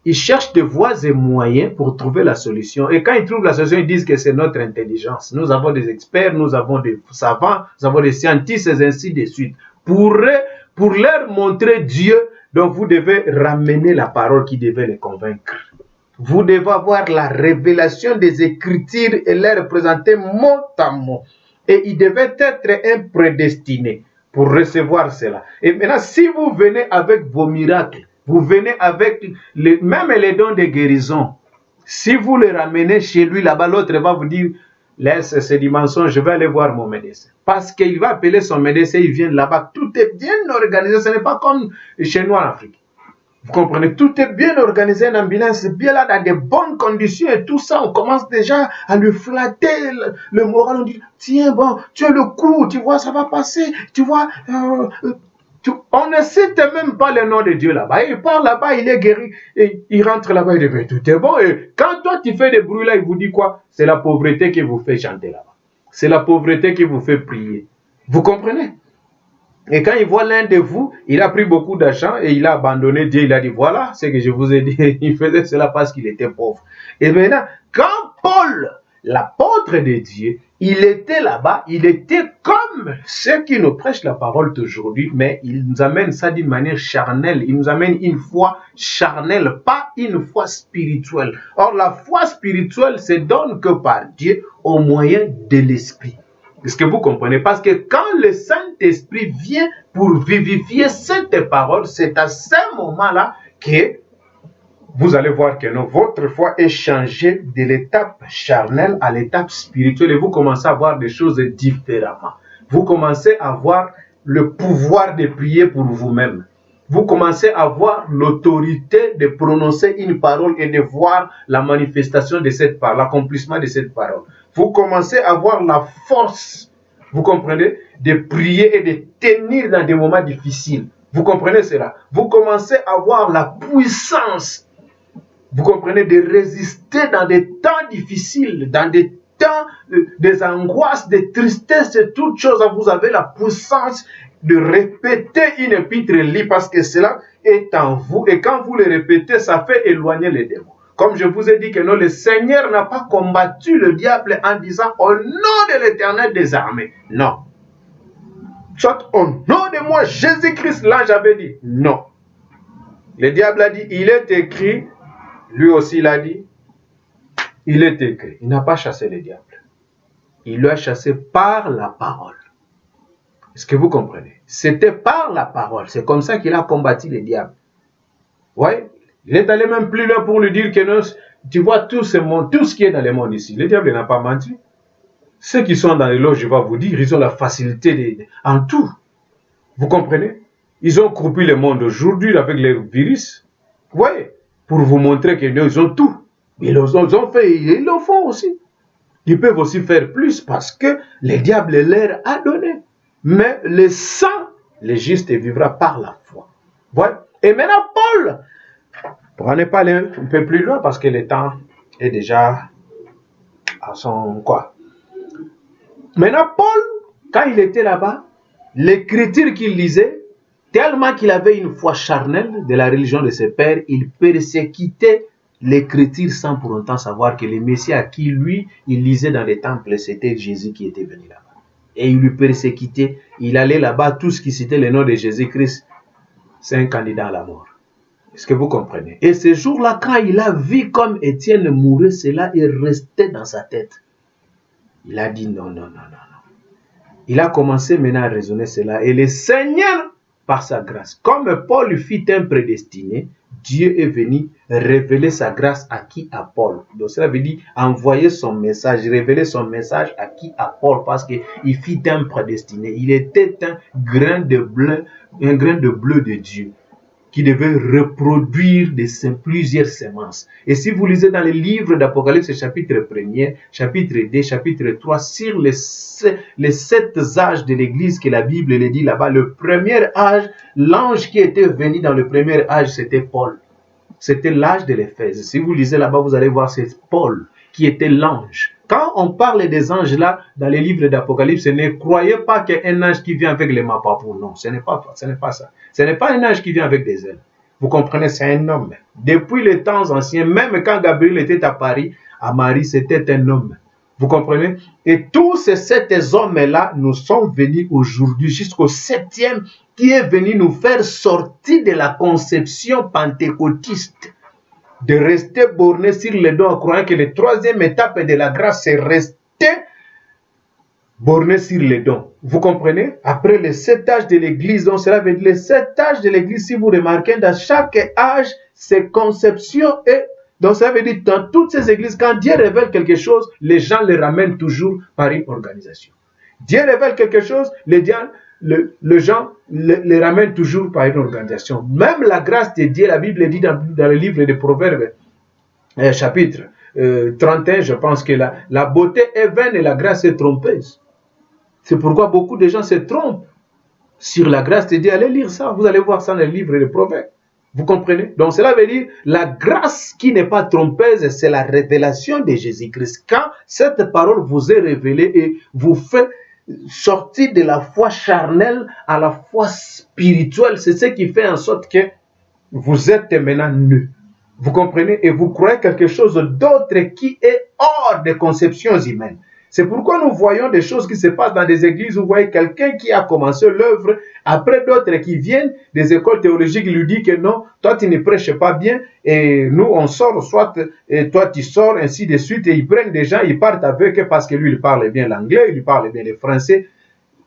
ils cherchent des voies et moyens pour trouver la solution. Et quand ils trouvent la solution, ils disent que c'est notre intelligence. Nous avons des experts, nous avons des savants, nous avons des scientifiques et ainsi de suite. Pour leur montrer Dieu, donc vous devez ramener la parole qui devait les convaincre. Vous devez avoir la révélation des Écritures et les représenter mot à mot. Et il devait être un prédestiné pour recevoir cela. Et maintenant, si vous venez avec vos miracles, vous venez avec même les dons de guérison, si vous les ramenez chez lui là-bas, l'autre va vous dire, laisse ces dimensions, je vais aller voir mon médecin. Parce qu'il va appeler son médecin, il vient là-bas, tout est bien organisé, ce n'est pas comme chez nous en Afrique. Vous comprenez, tout est bien organisé, une ambulance est bien là, dans de bonnes conditions et tout ça, on commence déjà à lui flatter le moral, on dit, tiens, bon, tu as le coup, tu vois, ça va passer, tu vois, on ne cite même pas le nom de Dieu là-bas. Il part là-bas, il est guéri, et il rentre là-bas, il dit, mais tout est bon. Et quand toi tu fais des bruits là, il vous dit quoi? C'est la pauvreté qui vous fait chanter là-bas. C'est la pauvreté qui vous fait prier. Vous comprenez? Et quand il voit l'un de vous, il a pris beaucoup d'argent et il a abandonné Dieu. Il a dit, voilà ce que je vous ai dit. Il faisait cela parce qu'il était pauvre. Et maintenant, quand Paul, l'apôtre de Dieu, il était là-bas, il était comme ceux qui nous prêchent la parole d'aujourd'hui, mais il nous amène ça d'une manière charnelle. Il nous amène une foi charnelle, pas une foi spirituelle. Or, la foi spirituelle se donne que par Dieu au moyen de l'Esprit. Est-ce que vous comprenez? Parce que quand le Saint-Esprit vient pour vivifier cette parole, c'est à ce moment-là que vous allez voir que non, votre foi est changée de l'étape charnelle à l'étape spirituelle et vous commencez à voir des choses différemment. Vous commencez à voir le pouvoir de prier pour vous-même. Vous commencez à voir l'autorité de prononcer une parole et de voir la manifestation de cette parole, l'accomplissement de cette parole. Vous commencez à voir la force, vous comprenez, de prier et de tenir dans des moments difficiles. Vous comprenez cela? Vous commencez à voir la puissance, vous comprenez, de résister dans des temps difficiles, dans des temps des angoisses, des tristesses, de toutes choses. Vous avez la puissance de répéter une épître lue parce que cela est en vous. Et quand vous le répétez, ça fait éloigner les démons. Comme je vous ai dit que non, le Seigneur n'a pas combattu le diable en disant au nom de l'Éternel des armées. Non. Soit au nom de moi, Jésus-Christ, l'ange avait dit non. Le diable a dit, il est écrit, lui aussi l'a dit, il est écrit. Il n'a pas chassé le diable. Il l'a chassé par la parole. Est-ce que vous comprenez? C'était par la parole. C'est comme ça qu'il a combattu le diable. Oui. Il est allé même plus loin pour lui dire que non, tu vois tout ce monde, tout ce qui est dans le monde ici. Le diable n'a pas menti. Ceux qui sont dans les loges, je vais vous dire, ils ont la facilité en tout. Vous comprenez? Ils ont corrompu le monde aujourd'hui avec les virus. Oui. Pour vous montrer qu'ils ont tout. Ils l'ont fait, ils le font aussi. Ils peuvent aussi faire plus parce que le diable leur a donné. Mais le sang, le juste vivra par la foi. Voilà. Et maintenant, Paul, pour ne pas aller un peu plus loin parce que le temps est déjà à son quoi. Maintenant, Paul, quand il était là-bas, l'écriture qu'il lisait, tellement qu'il avait une foi charnelle de la religion de ses pères, il persécutait l'écriture sans pour autant savoir que le Messie à qui lui, il lisait dans les temples, c'était Jésus qui était venu là-bas. Et il lui persécutait, il allait là-bas, tout ce qui citait le nom de Jésus-Christ, c'est un candidat à la mort. Est-ce que vous comprenez? Et ce jour-là, quand il a vu comme Étienne mourait, cela est resté dans sa tête. Il a dit non, non, non, non, non. Il a commencé maintenant à raisonner cela. Et le Seigneur, par sa grâce, comme Paul fut un prédestiné, Dieu est venu révéler sa grâce à qui? À Paul. Donc cela veut dire envoyer son message, révéler son message à qui? À Paul, parce qu'il fut un prédestiné. Il était un grain de bleu de Dieu qui devait reproduire plusieurs semences. Et si vous lisez dans les livres d'Apocalypse, chapitre 1er, chapitre 2, chapitre 3, sur les 7 âges de l'Église que la Bible le dit là-bas, le premier âge, l'ange qui était venu dans le premier âge, c'était Paul. C'était l'âge de l'Éphèse. Si vous lisez là-bas, vous allez voir, c'est Paul qui était l'ange. Quand on parle des anges là, dans les livres d'Apocalypse, ne croyez pas qu'il y a un ange qui vient avec les mapapous. Non, ce n'est pas ça. Ce n'est pas un ange qui vient avec des ailes. Vous comprenez, c'est un homme. Depuis les temps anciens, même quand Gabriel était à Paris, à Marie, c'était un homme. Vous comprenez? Et tous ces 7 hommes-là nous sont venus aujourd'hui jusqu'au 7e qui est venu nous faire sortir de la conception pentecôtiste. De rester borné sur les dons en croyant que la 3e étape de la grâce, c'est rester borné sur les dons. Vous comprenez? Après les 7 âges de l'Église, donc cela veut dire les 7 âges de l'Église, si vous remarquez, dans chaque âge, c'est conception et donc ça veut dire dans toutes ces églises, quand Dieu révèle quelque chose, les gens le ramènent toujours par une organisation. Dieu révèle quelque chose, les gens le ramènent toujours par une organisation. Même la grâce de Dieu, la Bible dit dans le livre des Proverbes, chapitre 31, je pense que la beauté est vaine et la grâce est trompeuse. C'est pourquoi beaucoup de gens se trompent sur la grâce de Dieu. Allez lire ça, vous allez voir ça dans le livre des Proverbes. Vous comprenez? Donc cela veut dire la grâce qui n'est pas trompeuse, c'est la révélation de Jésus-Christ. Quand cette parole vous est révélée et vous fait sortir de la foi charnelle à la foi spirituelle, c'est ce qui fait en sorte que vous êtes maintenant nus. Vous comprenez? Et vous croyez quelque chose d'autre qui est hors des conceptions humaines. C'est pourquoi nous voyons des choses qui se passent dans des églises où vous voyez quelqu'un qui a commencé l'œuvre, après d'autres qui viennent des écoles théologiques, lui disent que non, toi tu ne prêches pas bien, et nous on sort, soit et toi tu sors, ainsi de suite, et ils prennent des gens, ils partent avec eux parce que lui il parle bien l'anglais, il parle bien le français.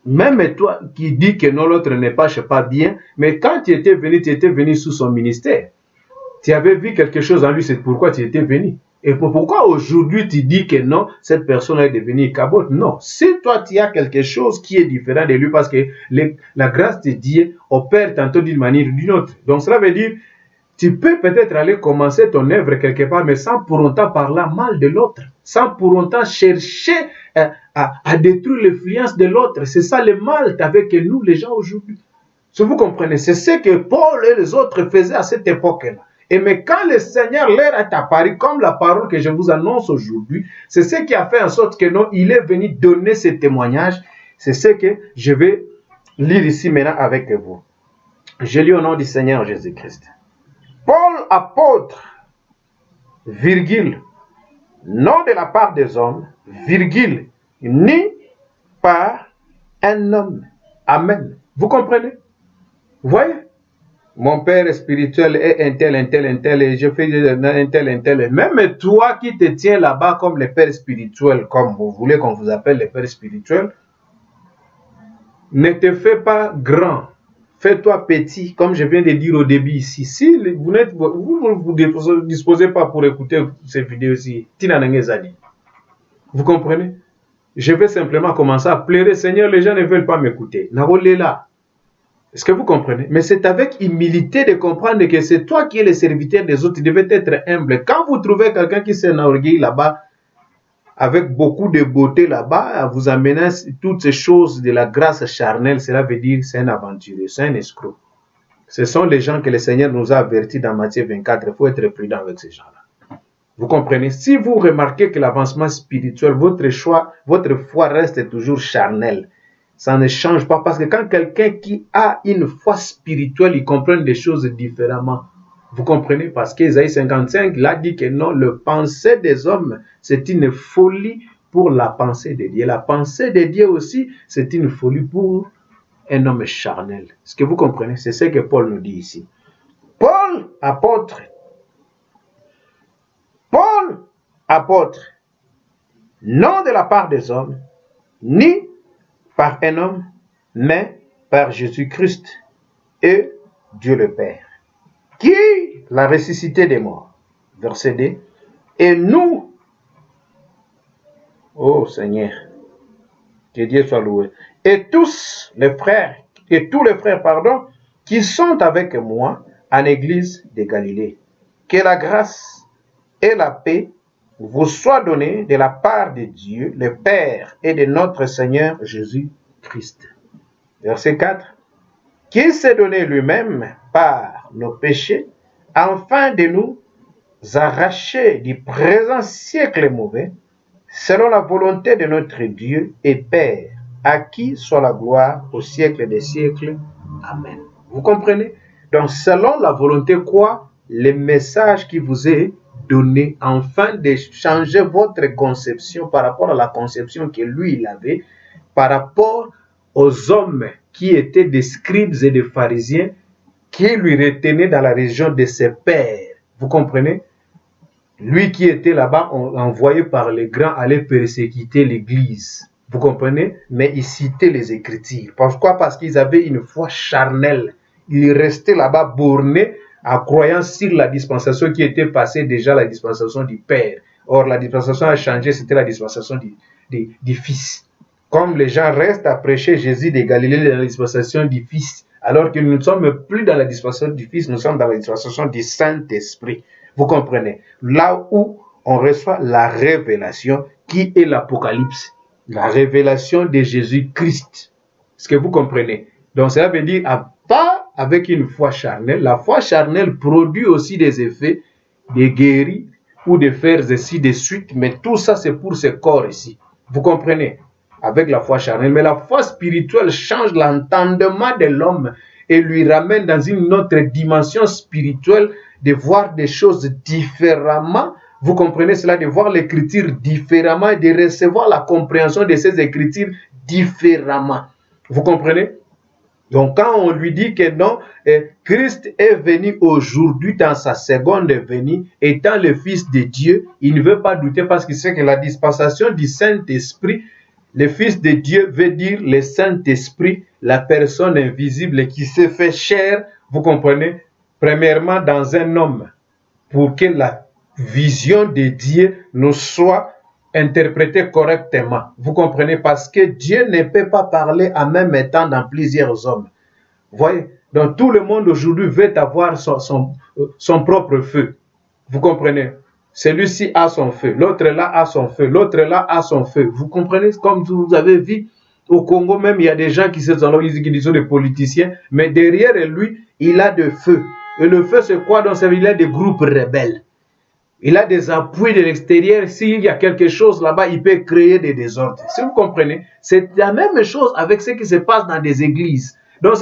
Même toi qui dis que non, l'autre ne prêche pas bien, mais quand tu étais venu sous son ministère. Tu avais vu quelque chose en lui, c'est pourquoi tu étais venu. Et pourquoi aujourd'hui tu dis que non, cette personne est devenue cabote? Non, si toi tu as quelque chose qui est différent de lui, parce que la grâce de Dieu opère tantôt d'une manière ou d'une autre. Donc cela veut dire, tu peux peut-être aller commencer ton œuvre quelque part, mais sans pour autant parler mal de l'autre, sans pour autant chercher à détruire l'influence de l'autre. C'est ça le mal avec nous les gens aujourd'hui. Si vous comprenez, c'est ce que Paul et les autres faisaient à cette époque-là. Et mais quand le Seigneur leur est apparu, comme la parole que je vous annonce aujourd'hui, c'est ce qui a fait en sorte que non, il est venu donner ce témoignage. C'est ce que je vais lire ici maintenant avec vous. Je lis au nom du Seigneur Jésus-Christ. Paul, apôtre, virgule, non de la part des hommes, virgule, ni par un homme. Amen. Vous comprenez? Vous voyez? Mon père spirituel est un tel, et je fais un tel. Même toi qui te tiens là-bas comme le père spirituel, comme vous voulez qu'on vous appelle le père spirituel, ne te fais pas grand. Fais-toi petit, comme je viens de dire au début ici. Si vous ne vous disposez pas pour écouter ces vidéos-ci, vous comprenez? Je vais simplement commencer à pleurer. Seigneur, les gens ne veulent pas m'écouter. Là. Est-ce que vous comprenez? Mais c'est avec humilité de comprendre que c'est toi qui es le serviteur des autres. Tu devais être humble. Quand vous trouvez quelqu'un qui s'enorgueille là-bas, avec beaucoup de beauté là-bas, vous amenant toutes ces choses de la grâce charnelle, cela veut dire c'est un aventurier, c'est un escroc. Ce sont les gens que le Seigneur nous a avertis dans Matthieu 24. Il faut être prudent avec ces gens-là. Vous comprenez? Si vous remarquez que l'avancement spirituel, votre foi reste toujours charnelle, ça ne change pas, parce que quand quelqu'un qui a une foi spirituelle, il comprend des choses différemment. Vous comprenez? Parce qu'Ésaïe 55, il a dit que non, le pensée des hommes, c'est une folie pour la pensée de Dieu. La pensée de Dieu aussi, c'est une folie pour un homme charnel. Est-ce que vous comprenez? C'est ce que Paul nous dit ici. Paul, apôtre, non de la part des hommes, ni par un homme, mais par Jésus-Christ et Dieu le Père, qui l'a ressuscité des morts. Verset 2. Et nous, ô Seigneur, que Dieu soit loué, et tous les frères, qui sont avec moi en l'église de Galilée, que la grâce et la paix vous soient données de la part de Dieu, le Père, et de notre Seigneur Jésus-Christ. Verset 4. Qui s'est donné lui-même par nos péchés, afin de nous arracher du présent siècle mauvais, selon la volonté de notre Dieu et Père, à qui soit la gloire au siècle des siècles. Amen. Vous comprenez? Donc, selon la volonté quoi? Le message qui vous est donné, afin de changer votre conception par rapport à la conception que lui, il avait, par rapport aux hommes qui étaient des scribes et des pharisiens, qui lui retenaient dans la région de ses pères. Vous comprenez? Lui qui était là-bas, envoyé par les grands, allait persécuter l'église. Vous comprenez? Mais il citait les Écritures. Pourquoi? Parce qu'ils avaient une foi charnelle. Ils restaient là-bas bornés en croyant sur la dispensation qui était passée déjà, la dispensation du Père. Or, la dispensation a changé, c'était la dispensation du Fils. Comme les gens restent à prêcher Jésus de Galilée dans la dispensation du Fils, alors que nous ne sommes plus dans la dispensation du Fils, nous sommes dans la dispensation du Saint-Esprit. Vous comprenez? Là où on reçoit la révélation qui est l'Apocalypse. La révélation de Jésus-Christ. Est-ce que vous comprenez? Donc cela veut dire, pas avec une foi charnelle. La foi charnelle produit aussi des effets de guérir ou de faire ainsi de suite. Mais tout ça, c'est pour ce corps ici. Vous comprenez? Avec la foi charnelle. Mais la foi spirituelle change l'entendement de l'homme et lui ramène dans une autre dimension spirituelle de voir des choses différemment. Vous comprenez cela, de voir l'écriture différemment et de recevoir la compréhension de ces écritures différemment. Vous comprenez? Donc quand on lui dit que non, Christ est venu aujourd'hui dans sa seconde venue, étant le Fils de Dieu, il ne veut pas douter parce qu'il sait que la dispensation du Saint-Esprit, le Fils de Dieu veut dire le Saint-Esprit, la personne invisible qui s'est fait chair, vous comprenez, premièrement dans un homme. pour que la vision de Dieu nous soit interprétée correctement. Vous comprenez? Parce que Dieu ne peut pas parler en même temps dans plusieurs hommes. Vous voyez? Donc tout le monde aujourd'hui veut avoir son propre feu. Vous comprenez? Celui-ci a son feu, l'autre là a son feu, l'autre là a son feu. Vous comprenez? Comme vous avez vu, au Congo même, il y a des gens qui sont des politiciens, mais derrière lui, il a de feu. Et le feu, c'est quoi? Donc, il a des groupes rebelles. Il a des appuis de l'extérieur. S'il y a quelque chose là-bas, il peut créer des désordres. Si vous comprenez, c'est la même chose avec ce qui se passe dans des églises. Donc,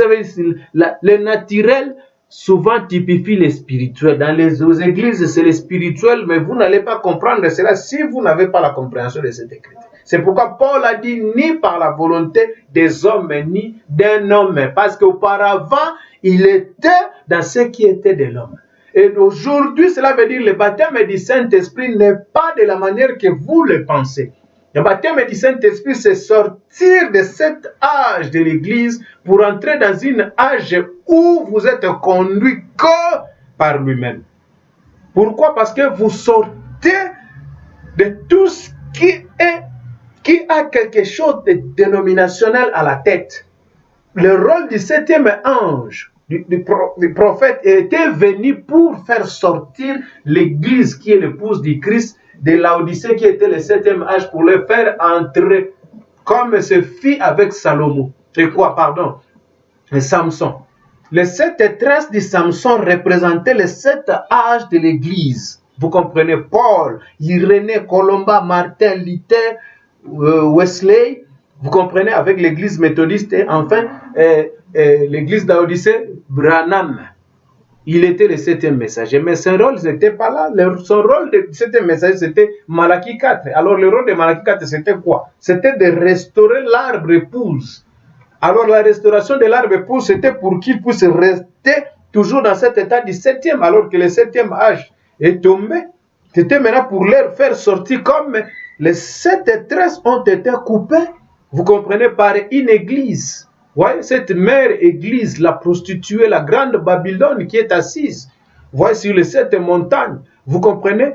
le naturel souvent typifie les spirituels. Dans les églises, c'est les spirituels, mais vous n'allez pas comprendre cela si vous n'avez pas la compréhension de cette écriture. C'est pourquoi Paul a dit ni par la volonté des hommes, ni d'un homme, parce qu'auparavant, il était dans ce qui était de l'homme. Et aujourd'hui, cela veut dire que le baptême du Saint-Esprit n'est pas de la manière que vous le pensez. Le baptême du Saint-Esprit, c'est sortir de cet âge de l'Église pour entrer dans un âge où vous êtes conduit que par lui-même. Pourquoi? Parce que vous sortez de tout ce qui a quelque chose de dénominationnel à la tête. Le rôle du septième ange, du prophète, était venu pour faire sortir l'Église qui est l'épouse du Christ de Laodicée qui était le septième âge pour le faire entrer comme ce fit avec Salomon. Et quoi, pardon? Et Samson. Les 7 tresses de Samson représentaient les 7 âges de l'Église. Vous comprenez? Paul, Irénée, Colomba, Martin, Luther, Wesley. Vous comprenez? Avec l'Église méthodiste et enfin l'Église d'Odyssée, Branham. Il était le 7e messager, mais son rôle, n'était pas là. Son rôle de 7e messager, c'était Malachie 4. Alors, le rôle de Malachie 4, c'était quoi? C'était de restaurer l'arbre épouse. Alors, la restauration de l'arbre épouse, c'était pour qu'il puisse rester toujours dans cet état du 7e, alors que le 7e âge est tombé. C'était maintenant pour leur faire sortir comme les 7 tresses ont été coupées. Vous comprenez, par une église. Voyez, cette mère église, la prostituée, la grande Babylone qui est assise, voyez, sur les 7 montagnes. Vous comprenez?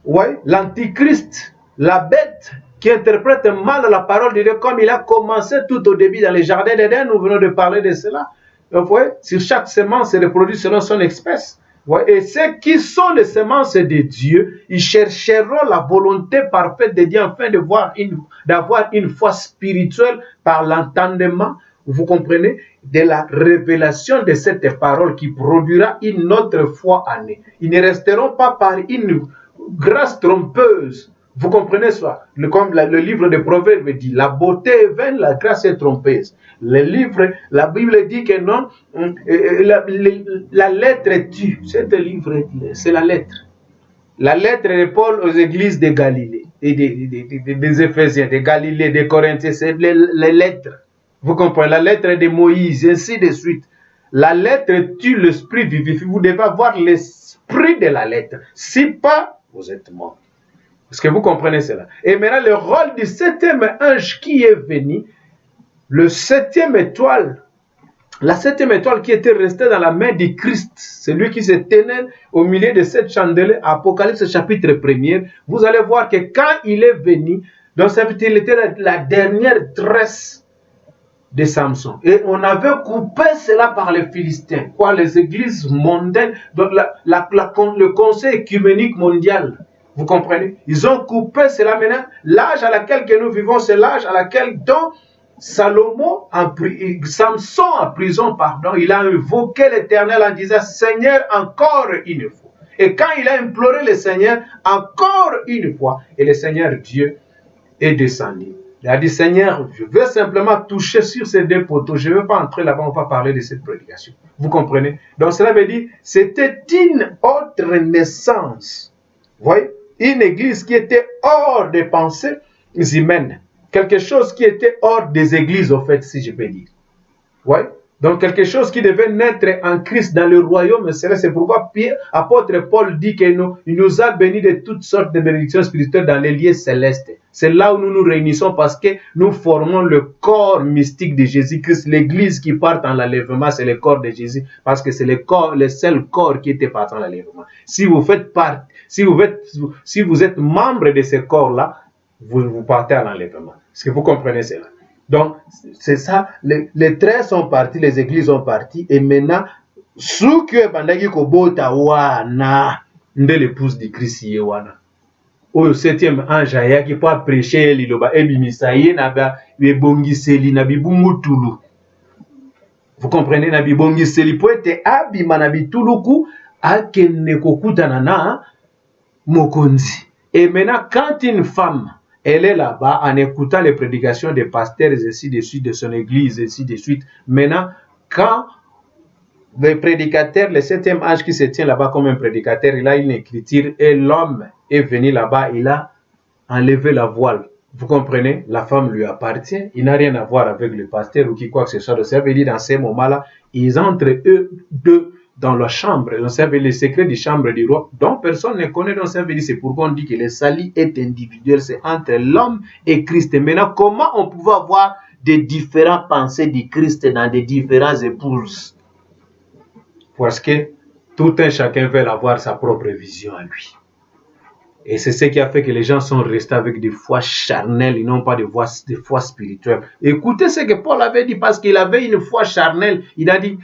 Voyez, l'antichrist, la bête qui interprète mal la parole de Dieu comme il a commencé tout au début dans les jardins d'Éden. Nous venons de parler de cela. Vous voyez, sur chaque semence se reproduit selon son espèce. Et ceux qui sont les semences de Dieu, ils chercheront la volonté parfaite de Dieu afin d'avoir une foi spirituelle par l'entendement, vous comprenez, de la révélation de cette parole qui produira une autre foi en eux. Ils ne resteront pas par une grâce trompeuse. Vous comprenez ça? Comme le livre de Proverbes dit, la beauté est vaine, la grâce est trompeuse. La Bible dit que non, la lettre tue. C'est le livre, c'est la lettre. La lettre de Paul aux églises de Galilée, et des Éphésiens, de Galilée, des Corinthiens, c'est les lettres. Vous comprenez? La lettre de Moïse, ainsi de suite. La lettre tue, l'esprit vivifie. Vous devez avoir l'esprit de la lettre. Si pas, vous êtes mort. Est-ce que vous comprenez cela? Et maintenant, le rôle du 7e ange qui est venu, le 7e étoile, la 7e étoile qui était restée dans la main du Christ, celui qui se tenait au milieu de cette chandelle, Apocalypse chapitre 1er, vous allez voir que quand il est venu, donc il était la dernière tresse de Samson. Et on avait coupé cela par les Philistins, quoi, les églises mondaines, donc le conseil œcuménique mondial. Vous comprenez? Ils ont coupé cela maintenant. L'âge à laquelle que nous vivons, c'est l'âge à laquelle dont Samson en prison, il a invoqué l'Éternel en disant, Seigneur, encore une fois. Et quand il a imploré le Seigneur, encore une fois, et le Seigneur Dieu est descendu. Il a dit, Seigneur, je veux simplement toucher sur ces 2 poteaux. Je ne veux pas entrer là-bas, on va parler de cette prédication. Vous comprenez? Donc cela veut dire, c'était une autre naissance. Vous voyez? Une église qui était hors des pensées humaines. Quelque chose qui était hors des églises, au fait, si je peux dire. Ouais. Donc, quelque chose qui devait naître en Christ dans le royaume céleste. C'est pourquoi apôtre Paul dit qu'il nous a bénis de toutes sortes de bénédictions spirituelles dans les lieux célestes. C'est là où nous nous réunissons parce que nous formons le corps mystique de Jésus-Christ. L'église qui part en l'enlèvement, c'est le corps de Jésus parce que c'est le seul corps qui était parti en l'enlèvement. Si vous êtes membre de ce corps-là, vous partez à l'enlèvement. Est-ce que vous comprenez cela? Donc, c'est ça, les traits sont partis, les églises sont parties, et maintenant, ceux qui bandaki kobota wana, nde l'épouse de Christ yewana. Au septième ange ayaki po prêcher liloba ebimisaye na ba ebongiseli na bibungutulu. Vous comprenez, na bibongiseli po ete abima na bituluku akenne kokutana na mokonzi. Et maintenant, quand une femme elle est là-bas en écoutant les prédications des pasteurs, ainsi de suite, de son église, ainsi de suite. Maintenant, quand le prédicateur, le septième ange qui se tient là-bas comme un prédicateur, il a une écriture et l'homme est venu là-bas, il a enlevé la voile. Vous comprenez? La femme lui appartient. Il n'a rien à voir avec le pasteur ou qui quoi que ce soit. Ça veut dire dans ces moments-là, ils entrent eux deux dans la chambre. Donc, ça veut dire les secrets des chambres du roi, dont personne ne connaît. Donc, ça veut dire, c'est pourquoi on dit que le salut est individuel. C'est entre l'homme et Christ. Et maintenant, comment on pouvait avoir des différentes pensées du Christ dans des différentes épouses? Parce que tout un chacun veut avoir sa propre vision à lui. Et c'est ce qui a fait que les gens sont restés avec des foi charnelles et non pas des foi spirituelles. Écoutez ce que Paul avait dit parce qu'il avait une foi charnelle. Il a dit,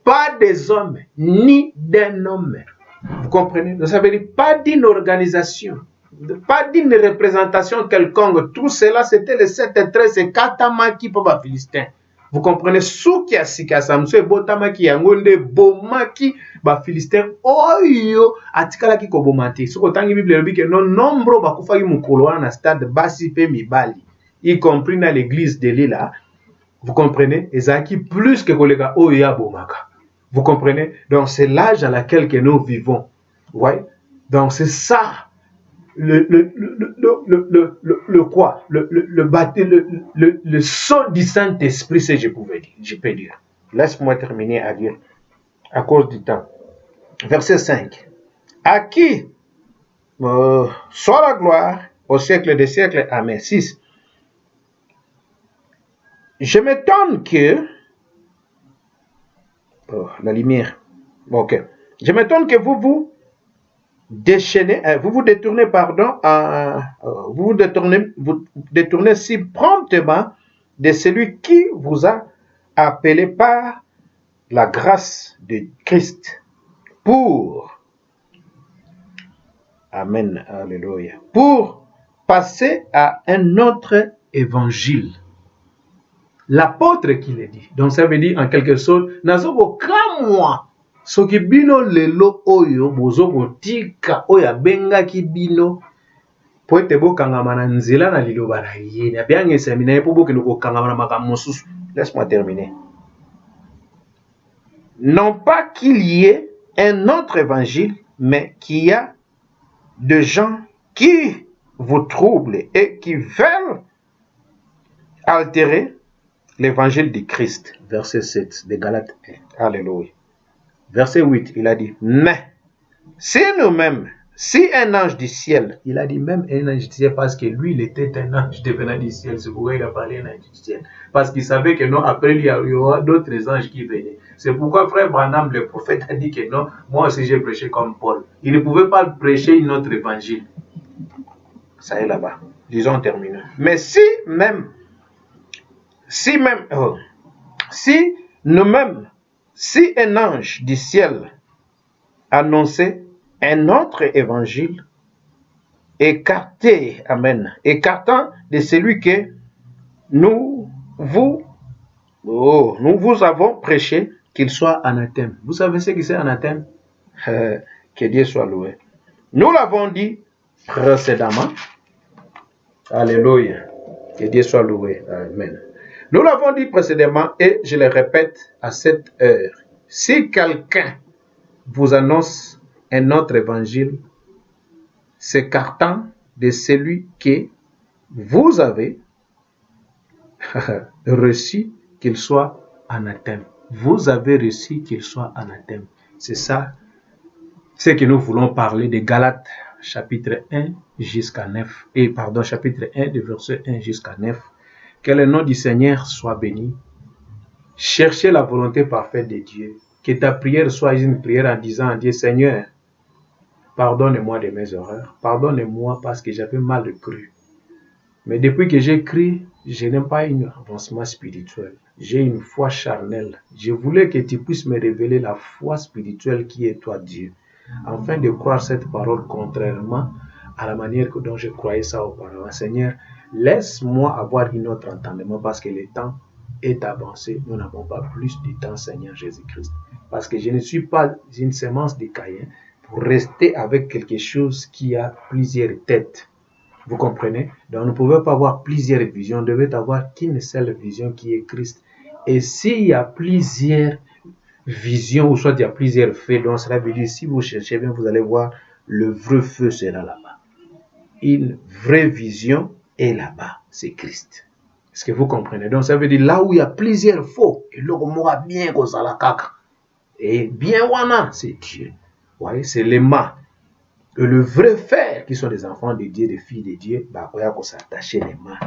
pas des hommes, ni d'un homme. Vous comprenez? Donc ça veut dire pas d'une organisation, pas d'une représentation quelconque. Tout cela, c'était les 7 traits, c'est Katamaki pour les Philistins. Vous comprenez? Souki asika samso botamaki yangonde bomaki ba Philistin oyo atikala ki kobomati. Soko tangi Bible lobi ke non nombre bakufa ki mukolo na stade basi pe mibali, y compris dans l'église de Lila. Vous comprenez? Ezaki plus que kolega oyo ya bomaka. Vous comprenez? Donc c'est l'âge à laquelle que nous vivons. Ouais. Donc c'est ça. Quoi? Le son du Saint-Esprit, c'est je peux dire. Laisse-moi terminer à dire, à cause du temps. Verset 5. À qui soit la gloire au siècle des siècles. Amen. 6. Je m'étonne que... la lumière. Ok. Je m'étonne que vous détournez si promptement de celui qui vous a appelé par la grâce de Christ pour, amen, alléluia, pour passer à un autre évangile. L'apôtre qui le dit. Donc ça veut dire en quelque sorte, nazoko kamwa. Soki bino lelo oyo bozo botika oya benga ki bino po ete bokangama na nzela na liloba na ye na bien examiner po bokende kokangama na makambo mosusu. Laisse-moi terminer. Non pas qu'il y ait un autre évangile, mais qu'il y a de gens qui vous troublent et qui veulent altérer l'évangile de Christ. Verset 7 de Galates 1. Alléluia. Verset 8, il a dit, mais si nous-mêmes, si un ange du ciel, il a dit même un ange du ciel parce que lui, il était un ange devenant du ciel, c'est pourquoi il a parlé d'un ange du ciel. Parce qu'il savait que non, après lui, il y aura d'autres anges qui venaient. C'est pourquoi frère Branham, le prophète, a dit que non, moi aussi j'ai prêché comme Paul. Il ne pouvait pas prêcher une autre évangile. Ça est là-bas. Disons terminé. Mais si nous-mêmes, si un ange du ciel annonçait un autre évangile, écartant de celui que nous vous avons prêché, qu'il soit anathème. Vous savez ce que c'est anathème? Que Dieu soit loué. Nous l'avons dit précédemment. Alléluia. Que Dieu soit loué. Amen. Nous l'avons dit précédemment et je le répète à cette heure. Si quelqu'un vous annonce un autre évangile, s'écartant de celui que vous avez reçu, qu'il soit anathème. vous avez reçu qu'il soit anathème. C'est ça, ce que nous voulons parler de Galates, chapitre 1 jusqu'à 9. Chapitre 1, de verset 1 jusqu'à 9. Que le nom du Seigneur soit béni. Cherchez la volonté parfaite de Dieu. Que ta prière soit une prière en disant à Dieu, Seigneur, pardonne-moi de mes erreurs. Pardonne-moi parce que j'avais mal cru. Mais depuis que j'ai cru, je n'ai pas un avancement spirituel. J'ai une foi charnelle. Je voulais que tu puisses me révéler la foi spirituelle qui est toi, Dieu, afin de croire cette parole contrairement à la manière dont je croyais ça auparavant. Seigneur, laisse-moi avoir un autre entendement parce que le temps est avancé. Nous n'avons pas plus de temps, Seigneur Jésus-Christ. Parce que je ne suis pas une semence de Caïn pour rester avec quelque chose qui a plusieurs têtes. Vous comprenez? Donc, on ne pouvait pas avoir plusieurs visions. On devait avoir qu'une seule vision qui est Christ. Et s'il y a plusieurs visions, ou soit il y a plusieurs faits, donc cela veut dire, si vous cherchez bien, vous allez voir, le vrai feu sera là-bas. Une vraie vision est là-bas. C'est Christ. Est-ce que vous comprenez? Donc, ça veut dire, là où il y a plusieurs faux, et là où on bien qu'on s'en la caca. Et bien, wana, c'est Dieu. Vous voyez, c'est les mains. Et le vrai frère, qui sont des enfants de Dieu, des filles de Dieu, bah, il faut s'attacher les mains.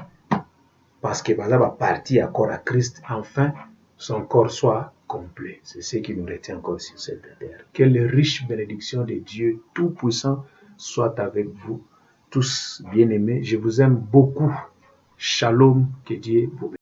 Parce que ça va partir à corps à Christ, enfin, son corps soit complet. C'est ce qui nous retient encore sur cette terre. Que les riches bénédictions de Dieu Tout-Puissant soient avec vous tous, bien-aimés. Je vous aime beaucoup. Shalom, que Dieu vous bénisse.